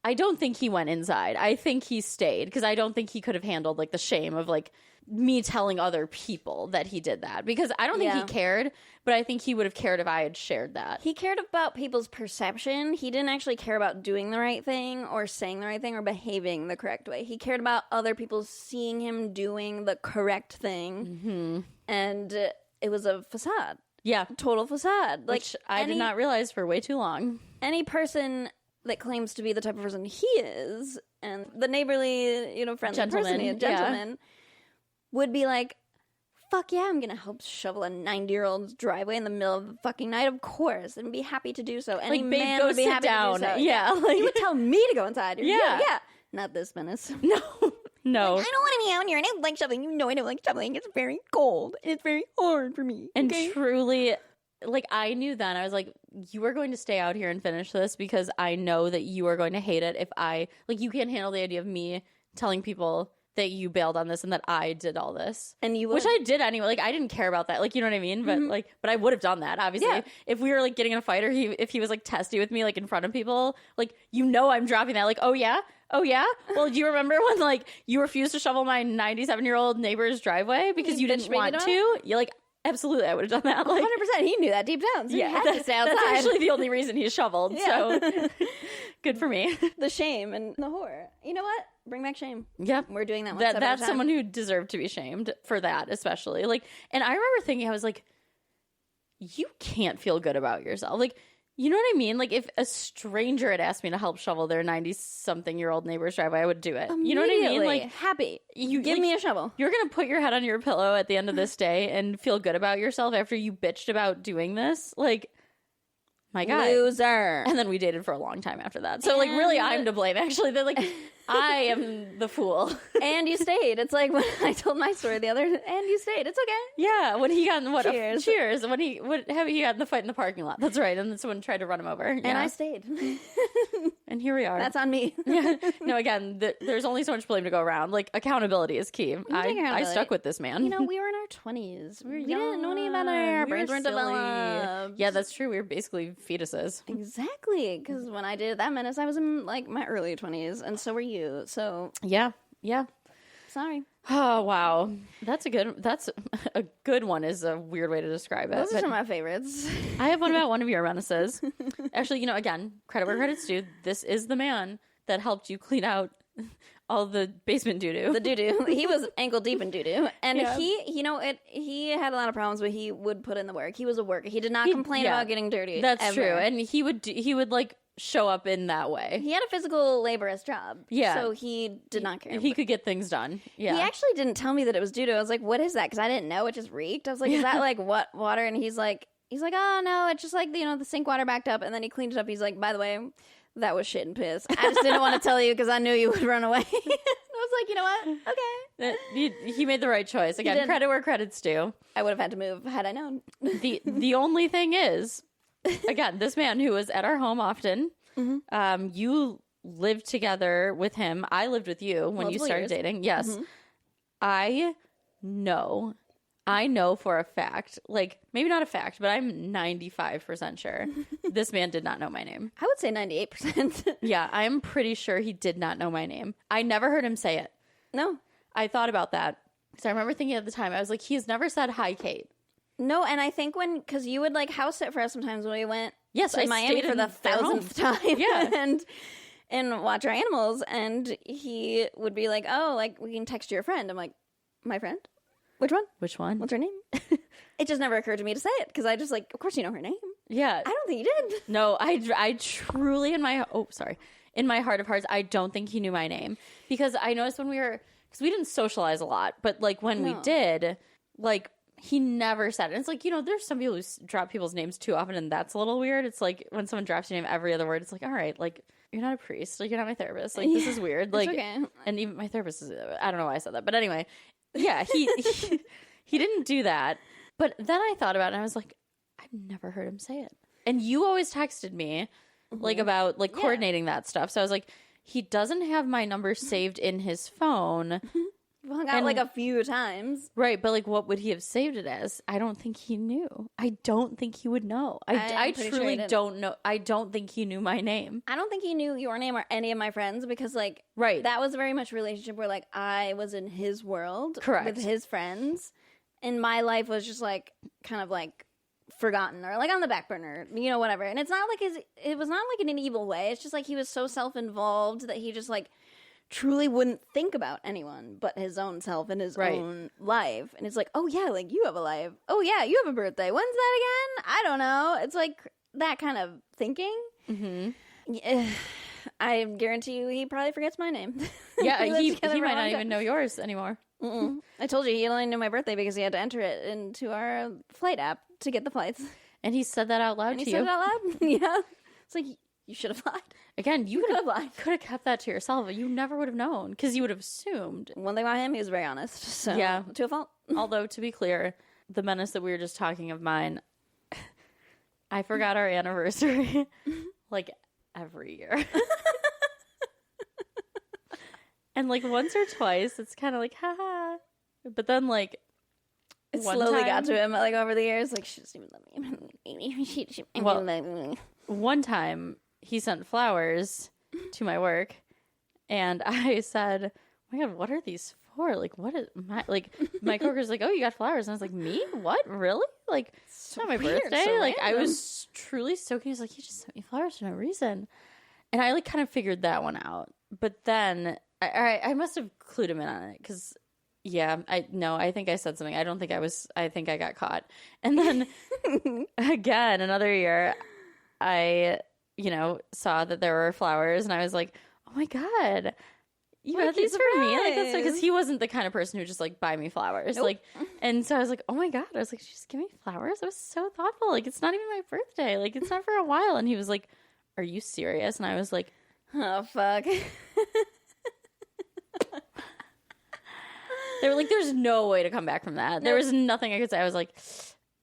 S1: I don't think he went inside. I think he stayed because I don't think he could have handled like the shame of like me telling other people that he did that, because I don't think he cared, but I think he would have cared if I had shared that.
S2: He cared about people's perception. He didn't actually care about doing the right thing or saying the right thing or behaving the correct way. He cared about other people seeing him doing the correct thing, and it was a facade.
S1: Yeah,
S2: total facade. Like,
S1: which I did not realize for way too long.
S2: Any person that claims to be the type of person he is, and the neighborly, you know, friendly gentleman, would be like, fuck yeah, I'm gonna help shovel a 90-year-old's driveway in the middle of the fucking night, of course, and be happy to do so. Any
S1: like, babe,
S2: man
S1: go
S2: would be
S1: sit
S2: happy
S1: down.
S2: to do so.
S1: Yeah, like,
S2: he would tell me to go inside. Yeah. Not this menace.
S1: No.
S2: Like, I don't want to be out here, and I don't like shoveling. You know I don't like shoveling. It's very cold, and it's very hard for me.
S1: And truly, like, I knew then, I was like, you are going to stay out here and finish this because I know that you are going to hate it if you can't handle the idea of me telling people that you bailed on this and that I did all this. And you would. Which I did anyway. Like, I didn't care about that. Like, you know what I mean? But but I would have done that, obviously. Yeah. If we were like getting in a fight, or if he was like testy with me, like in front of people, like, you know, I'm dropping that. Like, oh yeah? Well, do you remember when like you refused to shovel my 97-year-old neighbor's driveway because you didn't want to? You're like, absolutely, I would have done that. Like,
S2: 100%. He knew that deep down. So he had to stay outside.
S1: That's actually the only reason he shoveled. So good for me.
S2: The shame and the horror. You know what? Bring back shame.
S1: Yep.
S2: We're doing that.
S1: That's someone who deserved to be shamed for that, especially. Like, and I remember thinking, I was like, you can't feel good about yourself. Like, you know what I mean? Like, if a stranger had asked me to help shovel their 90-something-year-old neighbor's driveway, I would do it. You know what I mean? Like,
S2: happy. You give me a shovel.
S1: You're going to put your head on your pillow at the end of this day and feel good about yourself after you bitched about doing this? Like, my God.
S2: Loser.
S1: And then we dated for a long time after that. So, like, really, I'm to blame, actually. That, like, I am the fool.
S2: And you stayed. It's like when I told my story the other, and you stayed. It's okay.
S1: Yeah, when he got in
S2: Cheers.
S1: When he got in the fight in the parking lot. That's right. And then someone tried to run him over. Yeah.
S2: And I stayed.
S1: And here we are.
S2: That's on me.
S1: Yeah. No, again, there's only so much blame to go around. Like, accountability is key. I stuck with this man.
S2: You know, we were in our 20s. We didn't know anything about our brains weren't developed.
S1: Yeah, that's true. We were basically fetuses.
S2: Exactly. Because when I did that menace, I was in like my early 20s, and so were you. So
S1: yeah.
S2: Sorry.
S1: Oh wow, that's a good one. Is a weird way to describe it.
S2: Those are some of my favorites.
S1: I have one about one of your menaces. Actually, you know, again, credit where credit's due. This is the man that helped you clean out all the basement doo-doo.
S2: The doo-doo. He was ankle deep in doo-doo. And he had a lot of problems, but he would put in the work. He was a worker. He did not complain about getting dirty.
S1: That's
S2: ever.
S1: true. And he would like show up in that way.
S2: He had a physical laborious job.
S1: Yeah.
S2: So he did not care.
S1: He could get things done. Yeah.
S2: He actually didn't tell me that it was doo-doo. I was like, what is that? Because I didn't know. It just reeked. I was like, is that like what water? And he's like, oh no, it's just like, you know, the sink water backed up. And then he cleaned it up. He's like, by the way, that was shit and piss. I just didn't want to tell you because I knew you would run away. I was like, you know what? Okay.
S1: He made the right choice. Again, credit where credit's due.
S2: I would have had to move had I known.
S1: The only thing is, again, this man who was at our home often, you lived together with him. I lived with you when you started dating. Yes. Mm-hmm. I know for a fact, like maybe not a fact, but I'm 95% sure this man did not know my name.
S2: I would say 98%.
S1: Yeah, I'm pretty sure he did not know my name. I never heard him say it.
S2: No.
S1: I thought about that. So I remember thinking at the time, I was like, he's never said hi, Kate.
S2: No, and I think because you would like house sit for us sometimes when we went
S1: Yes,
S2: to
S1: I
S2: Miami
S1: stayed
S2: for
S1: in
S2: the
S1: their home.
S2: 1000th time.
S1: Yeah.
S2: and watch our animals. And he would be like, oh, like, we can text your friend. I'm like, my friend? Which one?
S1: Which one?
S2: What's her name? It just never occurred to me to say it because I just like, of course you know her name.
S1: Yeah.
S2: I don't think you did.
S1: No, I truly in my heart of hearts, I don't think he knew my name, because I noticed when because we didn't socialize a lot, but like when we did, like he never said it. And it's like, there's some people who drop people's names too often, and that's a little weird. It's like when someone drops your name every other word, it's like, all right, like you're not a priest, like you're not my therapist, like this is weird. Like,
S2: okay.
S1: And even my therapist is, I don't know why I said that, but anyway, yeah, he didn't do that. But then I thought about it and I was like, I've never heard him say it. And you always texted me like about like coordinating that stuff. So I was like, he doesn't have my number saved in his phone.
S2: We hung out like a few times.
S1: Right, but like what would he have saved it as? I don't think he knew. I don't think he would know. I truly don't know. I don't think he knew my name.
S2: I don't think he knew your name or any of my friends because like that was very much a relationship where like I was in his world with his friends and my life was just like kind of like forgotten or like on the back burner, whatever. And it's not like it was not like in an evil way. It's just like he was so self-involved that he just like truly wouldn't think about anyone but his own self and his own life. And it's like, oh yeah, like you have a life. Oh yeah, you have a birthday. When's that again? I don't know. It's like that kind of thinking. Mm-hmm. I guarantee you he probably forgets my name.
S1: Yeah, he might not even know yours anymore.
S2: I told you he only knew my birthday because he had to enter it into our flight app to get the flights.
S1: And he said that out loud to you.
S2: He said it out loud? Yeah. It's like, you should have lied.
S1: Again, you could have kept that to yourself. You never would have known because you would have assumed.
S2: One thing about him, he was very honest. So, yeah. To a fault.
S1: Although, to be clear, the menace that we were just talking of mine, I forgot our anniversary like every year. And like once or twice, it's kind of like, haha. But then like,
S2: it slowly got to him like over the years. Like, she doesn't even love me.
S1: One time he sent flowers to my work and I said, oh my God, what are these for? Like, what is my coworker's like, oh, you got flowers. And I was like, me? What? Really? Like, it's not my birthday. So like, random. I was truly stoked. He was like, you just sent me flowers for no reason. And I like kind of figured that one out. But then I must have clued him in on it because I think I said something. I think I got caught. And then again, another year, I, saw that there were flowers and I was like, oh my God, you got these for me? Like, that's because he wasn't the kind of person who just like buy me flowers. Nope. Like, and so I was like, oh my God, I was like, just give me flowers. I was so thoughtful. Like, it's not even my birthday. Like, it's not for a while. And he was like, are you serious? And I was like,
S2: oh, fuck.
S1: They were like, there's no way to come back from that. There was nothing I could say. I was like,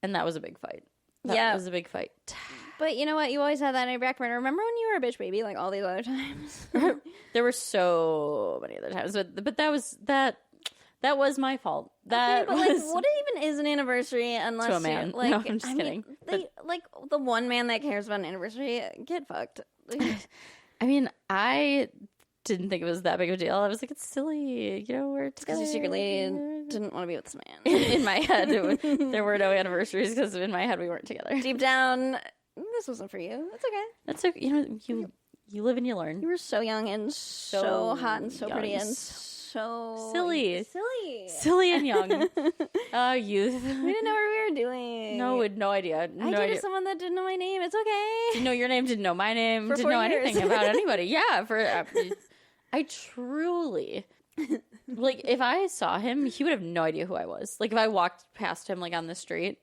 S1: and that was a big fight. That was a big fight.
S2: But you know what? You always had that in your back burner. Remember when you were a bitch baby, like all these other times?
S1: There were so many other times, but that was my fault. That
S2: okay, but like, what even is an anniversary unless
S1: to a man?
S2: Like,
S1: no, I'm just kidding.
S2: Like the one man that cares about an anniversary, get fucked.
S1: I mean, I didn't think it was that big of a deal. I was like, it's silly, we're together.
S2: Because you secretly didn't want to be with this man.
S1: In my head, there were no anniversaries because in my head we weren't together.
S2: Deep down, this wasn't for you. That's okay.
S1: That's okay. You live and you learn.
S2: You were so young and so hot and so pretty and so
S1: silly and young. Youth.
S2: We didn't know what we were doing.
S1: No, with no idea.
S2: I dated someone that didn't know my name. It's okay.
S1: Didn't know your name. Didn't know my name.
S2: For
S1: didn't know
S2: 4 years.
S1: anything about anybody. Yeah, I truly like if I saw him, he would have no idea who I was. Like if I walked past him like on the street,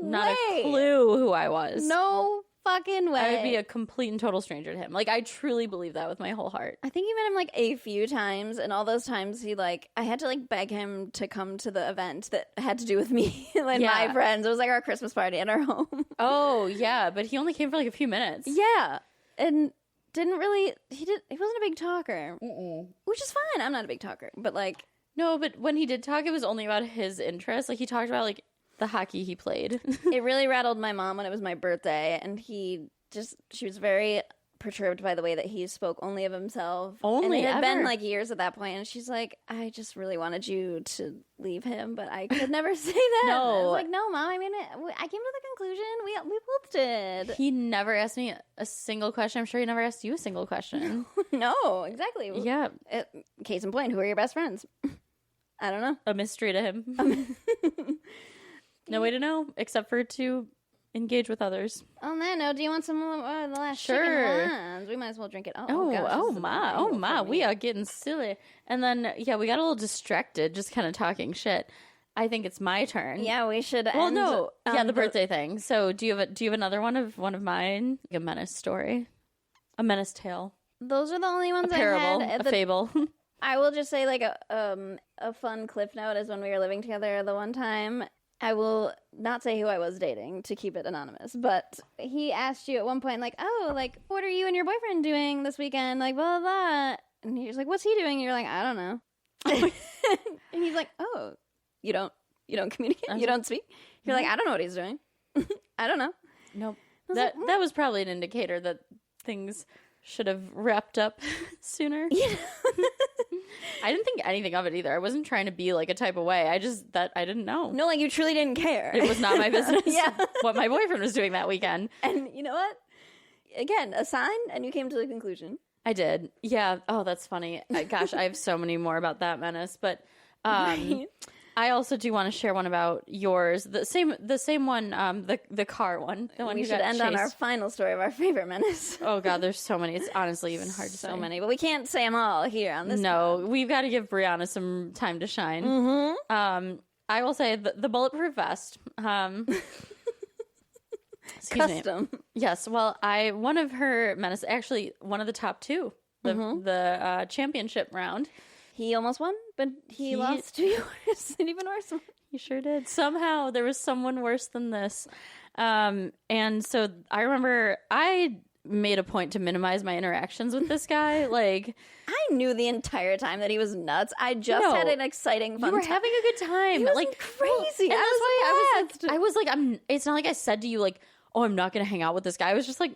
S1: not a clue who I was.
S2: No fucking way.
S1: I would be a complete and total stranger to him. Like I truly believe that with my whole heart.
S2: I think you met him like a few times, and all those times I had to like beg him to come to the event that had to do with me and my friends. It was like our Christmas party at our home.
S1: Oh yeah, but he only came for like a few minutes.
S2: Yeah, and he wasn't a big talker. Which is fine. I'm not a big talker, but like
S1: no, but when he did talk, it was only about his interests. Like he talked about like the hockey he played.
S2: It really rattled my mom when it was my birthday, and she was very perturbed by the way that he spoke only of himself.
S1: Only
S2: and it had
S1: ever.
S2: been like years at that point, and she's like, I just really wanted you to leave him, but I could never say that.
S1: No.
S2: I was like, no, Mom, I mean, I came to the conclusion we both did.
S1: He never asked me a single question. I'm sure he never asked you a single question.
S2: No, exactly.
S1: Yeah.
S2: Case in point, who are your best friends? I don't know.
S1: A mystery to him. No way to know, except for to engage with others.
S2: On that note, do you want some of the last
S1: Sure.
S2: chicken ones? We might as well drink it. Oh gosh, this is a big angle for me.
S1: we are getting silly. And then, yeah, we got a little distracted, just kind of talking shit. I think it's my turn.
S2: Yeah, we should.
S1: Well,
S2: end,
S1: no, yeah, the birthday thing. So, do you have another one of mine? Like a menace story, a menace tale,
S2: Those are the only ones
S1: a parable,
S2: I had.
S1: a fable.
S2: I will just say, like a fun cliff note is when we were living together the one time. I will not say who I was dating to keep it anonymous, but he asked you at one point, like, oh, like, what are you and your boyfriend doing this weekend? Like, blah, blah, blah. And he was like, what's he doing? And you're like, I don't know. And he's like, oh, you don't communicate? You don't speak? You're like, I don't know what he's doing. I don't know.
S1: Nope.
S2: That
S1: was probably an indicator that things should have wrapped up sooner.
S2: Yeah.
S1: I didn't think anything of it either. I wasn't trying to be like a type of way. I didn't know.
S2: No, like you truly didn't care.
S1: It was not my business
S2: Yeah.
S1: what my boyfriend was doing that weekend.
S2: And you know what? Again, a sign, and you came to the conclusion.
S1: I did. Yeah. Oh, that's funny. Gosh, I have so many more about that menace. But
S2: Right.
S1: I also do want to share one about yours. The same one, the car one. The one
S2: We
S1: you
S2: should
S1: got
S2: end on our
S1: chased.
S2: final story of our favorite menace.
S1: Oh God, there's so many. It's honestly even hard to say.
S2: So many, but we can't say them all here on this.
S1: No, we've got to give Brianna some time to shine.
S2: Mm-hmm.
S1: I will say the bulletproof vest. Excuse me.
S2: Custom.
S1: Yes. Well, one of her menace, actually one of the top two, the championship round.
S2: He almost won, but he lost to yours. An even worse one.
S1: He sure did. Somehow there was someone worse than this. And so I remember I made a point to minimize my interactions with this guy. Like,
S2: I knew the entire time that he was nuts. I just
S1: No.
S2: had an exciting fun
S1: you were
S2: time.
S1: having a good time.
S2: He was
S1: like
S2: crazy.
S1: And that's why
S2: I
S1: I was like, it's not like I said to you, like, oh, I'm not going to hang out with this guy. I was just like,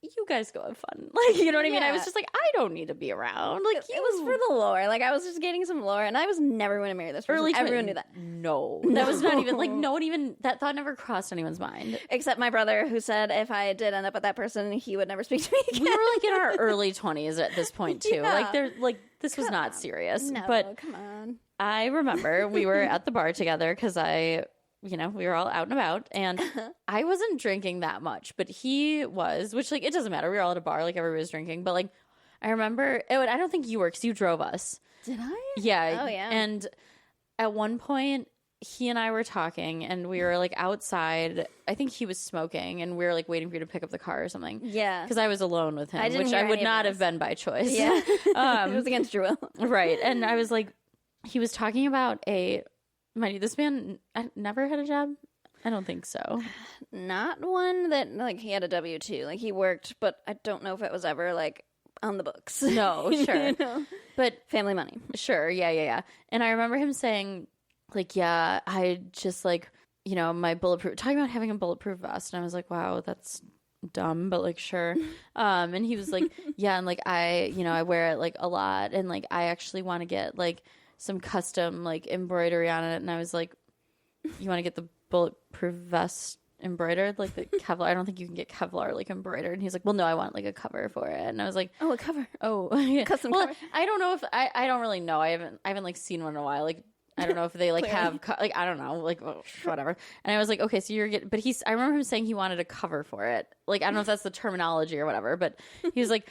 S1: you guys go have fun. Like, you know what I mean? I was
S2: Yeah.
S1: just like, I don't need to be around. Like,
S2: It was for the lore. Like, I was just getting some lore, and I was never going to marry this person. Everyone knew that.
S1: No. That was not even, like, no one even, that thought never crossed anyone's mind.
S2: Except my brother, who said if I did end up with that person, he would never speak to me again.
S1: We were, like, in our early 20s at this point, too.
S2: Yeah.
S1: Like, this was not serious.
S2: No,
S1: But
S2: come on.
S1: I remember we were at the bar together because we were all out and about, and I wasn't drinking that much, but he was, which, like, it doesn't matter. We were all at a bar, like, everybody was drinking, but, like, I remember, I don't think you were, because you drove us.
S2: Did I?
S1: Yeah.
S2: Oh, yeah.
S1: And at one point, he and I were talking, and we were, like, outside. I think he was smoking, and we were, like, waiting for you to pick up the car or something.
S2: Yeah.
S1: Because I was alone with him,
S2: I didn't
S1: which
S2: hear
S1: I would
S2: any of
S1: not
S2: this.
S1: have been by choice.
S2: Yeah. It was against your will.
S1: Right. And I was like, he was talking about mind you, this man never had a job. I don't think so.
S2: Not one that, like, he had a W-2. Like, he worked, but I don't know if it was ever, like, on the books.
S1: No, sure.
S2: You know?
S1: But
S2: Family money.
S1: sure, yeah. And I remember him saying, like, yeah, I just, like, my talking about having a bulletproof vest. And I was like, wow, that's dumb, but, like, sure. And he was like, yeah, and, like, I wear it, like, a lot. And, like, I actually want to get, like, some custom, like, embroidery on it. And I was like, you want to get the bulletproof vest embroidered, like the Kevlar? I don't think you can get Kevlar, like, embroidered. And he's like, well, no, I want, like, a cover for it. And I was like,
S2: Oh, a cover.
S1: oh, yeah.
S2: Custom
S1: well,
S2: cover.
S1: I don't know if I don't really know. I haven't like seen one in a while. Like, I don't know if they, like, have like, I don't know, like, whatever. And I was like, okay, so you're getting, but I remember him saying he wanted a cover for it. Like, I don't know if that's the terminology or whatever, but he was like,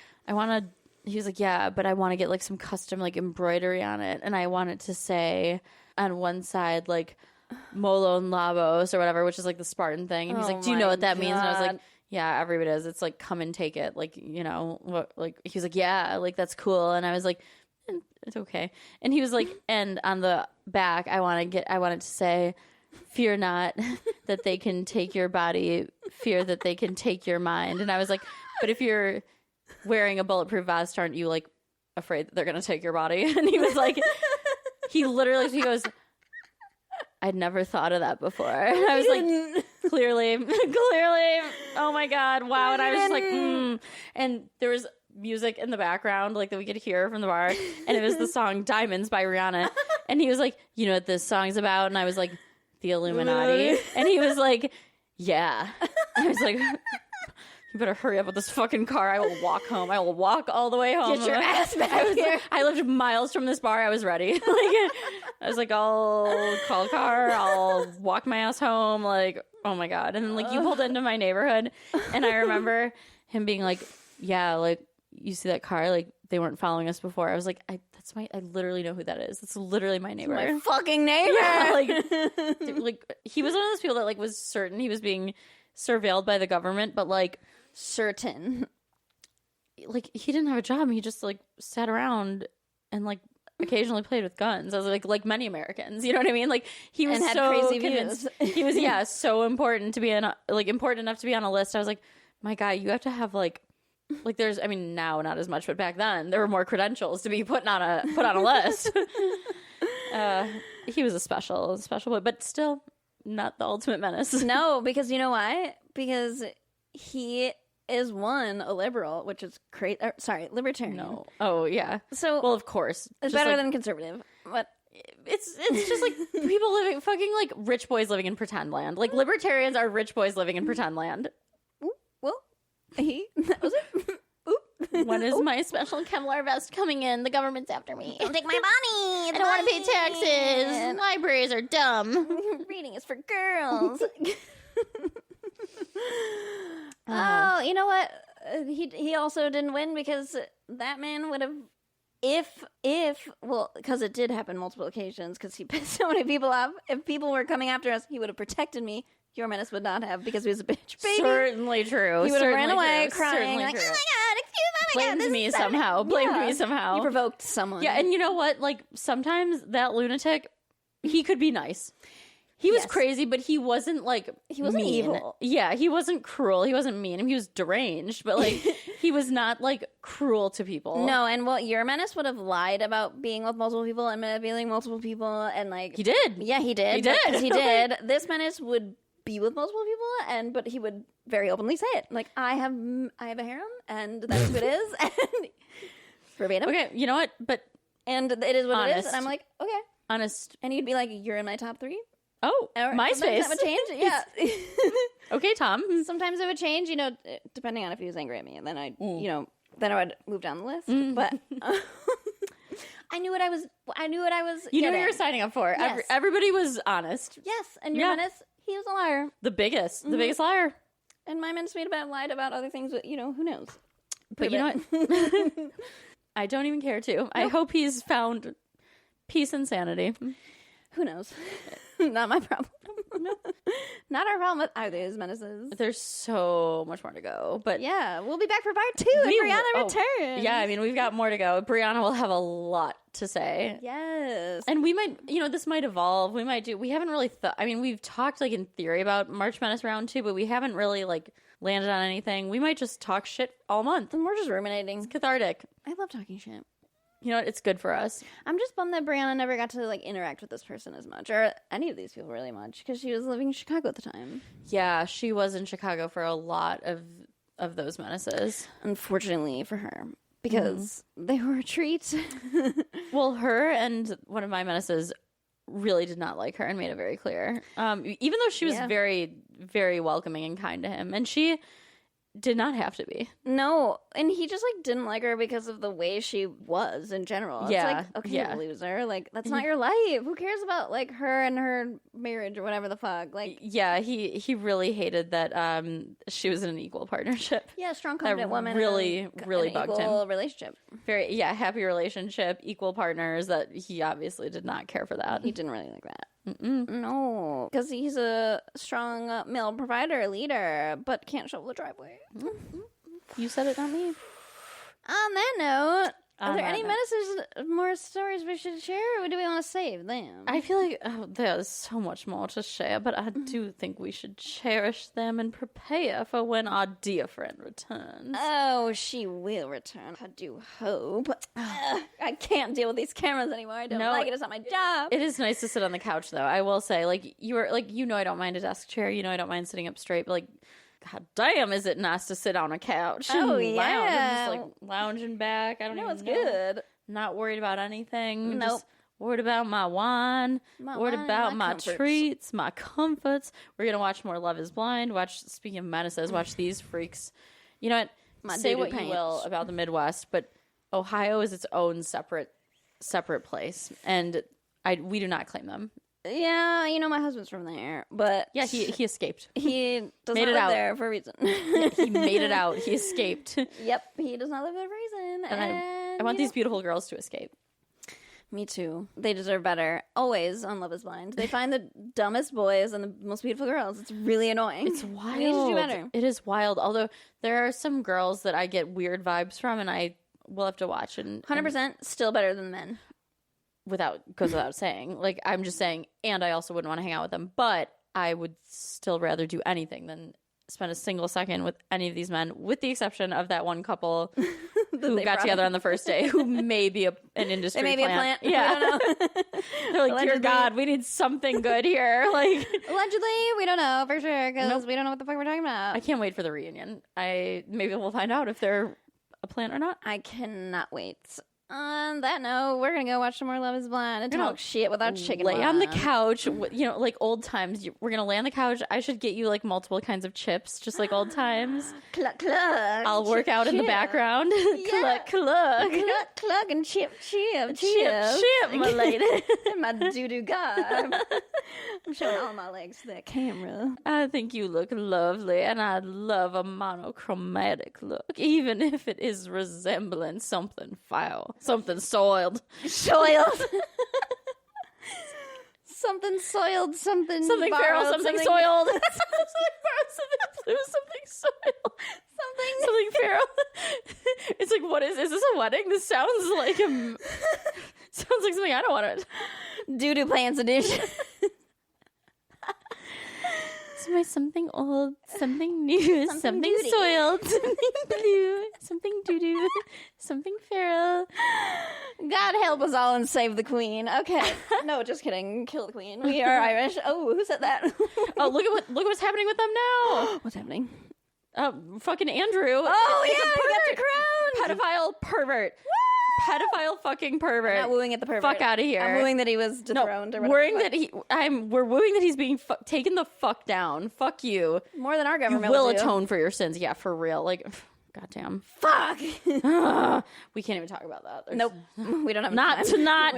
S1: he was like, yeah, but I want to get, like, some custom, like, embroidery on it. And I want it to say on one side, like, Molo and Labos or whatever, which is, like, the Spartan thing. And he's like, do you know what that means? And I was like, yeah, everybody does. It's like, come and take it. Like, what, like, he was like, yeah, like, that's cool. And I was like, it's okay. And he was like, and on the back, I wanted to say, fear not that they can take your body, fear that they can take your mind. And I was like, but if you're wearing a bulletproof vest, aren't you, like, afraid that they're going to take your body? And he was like, he goes, I'd never thought of that before. And I was like, clearly. Oh my God. Wow. And I was just like, And there was music in the background, like that we could hear from the bar. And it was the song Diamonds by Rihanna. And he was like, you know what this song's about? And I was like, the Illuminati. And he was like, yeah. I was like, you better hurry up with this fucking car. I will walk home. I will walk all the way home.
S2: Get your ass back here.
S1: I lived miles from this bar. I was ready. Like, I was like, I'll call a car. I'll walk my ass home. Like, oh my God. And then like you pulled into my neighborhood, and I remember him being like, yeah, like you see that car? Like they weren't following us before. I was like, I literally know who that is. That's literally my neighbor.
S2: My fucking neighbor.
S1: Yeah, like he was one of those people that like was certain he was being surveilled by the government, but like
S2: certain,
S1: like he didn't have a job. He just like sat around and like occasionally played with guns. I was like many Americans, you know what I mean? Like he was
S2: and had
S1: so
S2: crazy
S1: convinced
S2: views.
S1: he was so important to be important enough to be on a list. I was like, my God, you have to have like there's, I mean, now not as much, but back then there were more credentials to be put on a list. He was a special boy, but still not the ultimate menace.
S2: No, because you know why? Because he is a liberal, which is crazy. Sorry, libertarian.
S1: No. Oh yeah.
S2: So
S1: well, of course,
S2: it's better than conservative, but
S1: it's just like people living fucking like rich boys living in pretend land. Like libertarians are rich boys living in pretend land.
S2: Well, that was it.
S1: When is my special Kevlar vest coming in? The government's after me.
S2: Don't take my money.
S1: I don't want to pay taxes. Libraries are dumb.
S2: Reading is for girls. Oh, you know what? He also didn't win because that man would have, because it did happen multiple occasions because he pissed so many people off. If people were coming after us, he would have protected me. Your menace would not have because he was a bitch baby.
S1: Certainly true.
S2: He would have ran away
S1: true.
S2: crying
S1: Certainly
S2: like,
S1: true.
S2: oh my God, excuse me.
S1: Blamed me somehow. Blamed me somehow.
S2: He provoked someone.
S1: Yeah, and you know what? Like sometimes that lunatic, he could be nice. He was crazy, but he wasn't like
S2: he wasn't
S1: mean.
S2: evil.
S1: Yeah, he wasn't cruel. He wasn't mean. I mean, he was deranged, but like he was not like cruel to people.
S2: No, and your menace would have lied about being with multiple people and manipulating multiple people, and like
S1: he did.
S2: Yeah, he did.
S1: He did.
S2: He did. This menace would be with multiple people, but he would very openly say it. Like I have a harem, and that's who it is. And verbatim.
S1: Okay, you know what? But
S2: and it is what
S1: honest.
S2: it is. And I'm like, okay,
S1: honest.
S2: And he'd be like, you're in my top 3.
S1: Oh, MySpace.
S2: That would change. Yeah.
S1: Okay, Tom.
S2: Sometimes it would change, depending on if he was angry at me. And then I would move down the list. But I knew what I was.
S1: You knew what you were signing up for.
S2: Yes.
S1: Everybody was honest.
S2: Yes, and your menace, he was a liar.
S1: The biggest liar.
S2: And my menace lied about other things. But who knows?
S1: But you know what? I don't even care to. Nope. I hope he's found peace and sanity.
S2: Who knows? Not my problem. No. Not our problem with either of his menaces.
S1: There's so much more to go. But
S2: yeah, we'll be back for part 2 and Brianna returns.
S1: Yeah, I mean, we've got more to go. Brianna will have a lot to say.
S2: Yes.
S1: And we might, this might evolve. We haven't really thought, I mean, we've talked like in theory about March Menace round 2, but we haven't really like landed on anything. We might just talk shit all month.
S2: And we're just ruminating.
S1: It's cathartic.
S2: I love talking shit.
S1: You know what? It's good for us.
S2: I'm just bummed that Brianna never got to like interact with this person as much, or any of these people really much, because she was living in Chicago at the time.
S1: Yeah, she was in Chicago for a lot of those menaces.
S2: Unfortunately for her, because they were a treat.
S1: Well, her and one of my menaces really did not like her and made it very clear. Even though she was very, very welcoming and kind to him, and she did not have to be.
S2: No, and he just like didn't like her because of the way she was in general. It's like, okay, loser, like that's not your life. Who cares about like her and her marriage or whatever the fuck? Like,
S1: yeah, he really hated that she was in an equal partnership.
S2: Yeah, strong, confident woman.
S1: Really bugged him.
S2: Relationship.
S1: Very happy relationship, equal partners. That he obviously did not care for that.
S2: He didn't really like that. No, because he's a strong male provider, leader, but can't shovel the driveway.
S1: You said it, not me.
S2: On that note, Are there any menaces, more stories we should share, or do we want to save them?
S1: I feel like there's so much more to share, but I do think we should cherish them and prepare for when our dear friend returns.
S2: Oh, she will return. I do hope. I can't deal with these cameras anymore. I don't like it. It's not my job.
S1: It is nice to sit on the couch, though. I will say, like, I don't mind a desk chair. I don't mind sitting up straight, but, like, God damn, is it nice to sit on a couch and lounge. I'm just, like, lounging back. I don't even know.
S2: It's good.
S1: Not worried about anything.
S2: Nope.
S1: Just worried about my wine. Worried about my treats, my comforts. We're going to watch more Love is Blind. Speaking of menaces, watch these freaks. You know what? Say what you will about the Midwest, but Ohio is its own separate place. And we do not claim them.
S2: Yeah, my husband's from there, but
S1: yeah, he escaped.
S2: He does not live there for a reason.
S1: He made it out. He escaped.
S2: Yep, he does not live there for a reason.
S1: And I want these beautiful girls to escape.
S2: Me too. They deserve better. Always on Love is Blind. They find the dumbest boys and the most beautiful girls. It's really annoying.
S1: It's wild.
S2: We need to do better.
S1: It is wild. Although there are some girls that I get weird vibes from, and I will have to watch.
S2: 100% still better than men.
S1: Goes without saying. Like, I'm just saying, and I also wouldn't want to hang out with them, but I would still rather do anything than spend a single second with any of these men, with the exception of that one couple who got together on the first day, who may be an industry
S2: plant. They may be a plant.
S1: Yeah. I don't know. They're like, dear God, we need something good here. Like,
S2: allegedly, we don't know for sure, because we don't know what the fuck we're talking about.
S1: I can't wait for the reunion. Maybe we'll find out if they're a plant or not.
S2: I cannot wait. On that note, we're gonna go watch some more Love is Blind and talk shit without chicken.
S1: Lay on the couch, like old times. We're gonna lay on the couch. I should get you like multiple kinds of chips, just like old times.
S2: Cluck cluck.
S1: I'll work out in the background. Cluck cluck.
S2: Cluck cluck and chip,
S1: my lady.
S2: My doo-doo garb. I'm showing all my legs to that camera.
S1: I think you look lovely, and I love a monochromatic look, even if it is resembling something foul. Something soiled.
S2: Something soiled, something
S1: feral, something soiled. Something feral, something blue, something soiled. Something feral. It's like, what is this a wedding? This sounds like something I don't want to.
S2: Doo-doo pants edition.
S1: My something old, something new, something soiled, something blue, something doo-doo, something feral.
S2: God help us all and save the queen. Okay. No, just kidding. Kill the queen. We are Irish. Oh, who said that?
S1: Oh, look what's happening with them now.
S2: What's happening?
S1: Fucking Andrew.
S2: Oh, yeah, he got the crown.
S1: Pedophile pervert. Pedophile fucking pervert.
S2: I'm not wooing at the pervert.
S1: Fuck out of here.
S2: I'm wooing that he was dethroned or whatever.
S1: We're wooing that he's being taken the fuck down. Fuck you.
S2: More than our government
S1: You will atone for your sins. Yeah, for real. Like, goddamn.
S2: Fuck.
S1: We can't even talk about that.
S2: Nope. We don't have
S1: enough time. Not.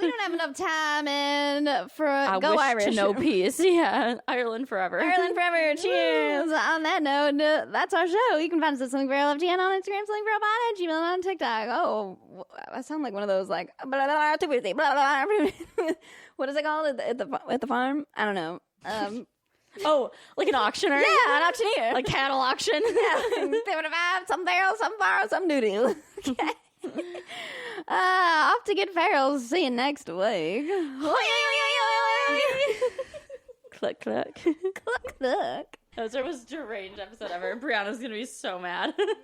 S2: We don't have enough time for Go Irish.
S1: To know peace. Yeah. Ireland forever.
S2: Ireland forever. Cheers. On that note, that's our show. You can find us at Something Feral FTN on Instagram, Something Feral Pod, Gmail, and on TikTok. Oh, I sound like one of those like blah, blah, too busy, blah, blah, blah. What is it called at the farm? I don't know.
S1: Oh, like an auctioneer?
S2: Yeah, an auctioneer.
S1: Like cattle auction?
S2: Yeah. 75, some feral, some borrow, some doo-doo. Okay. Off to get ferals. See you next week.
S1: Cluck, cluck.
S2: Cluck, cluck.
S1: That was the most deranged episode ever. Brianna's going to be so mad.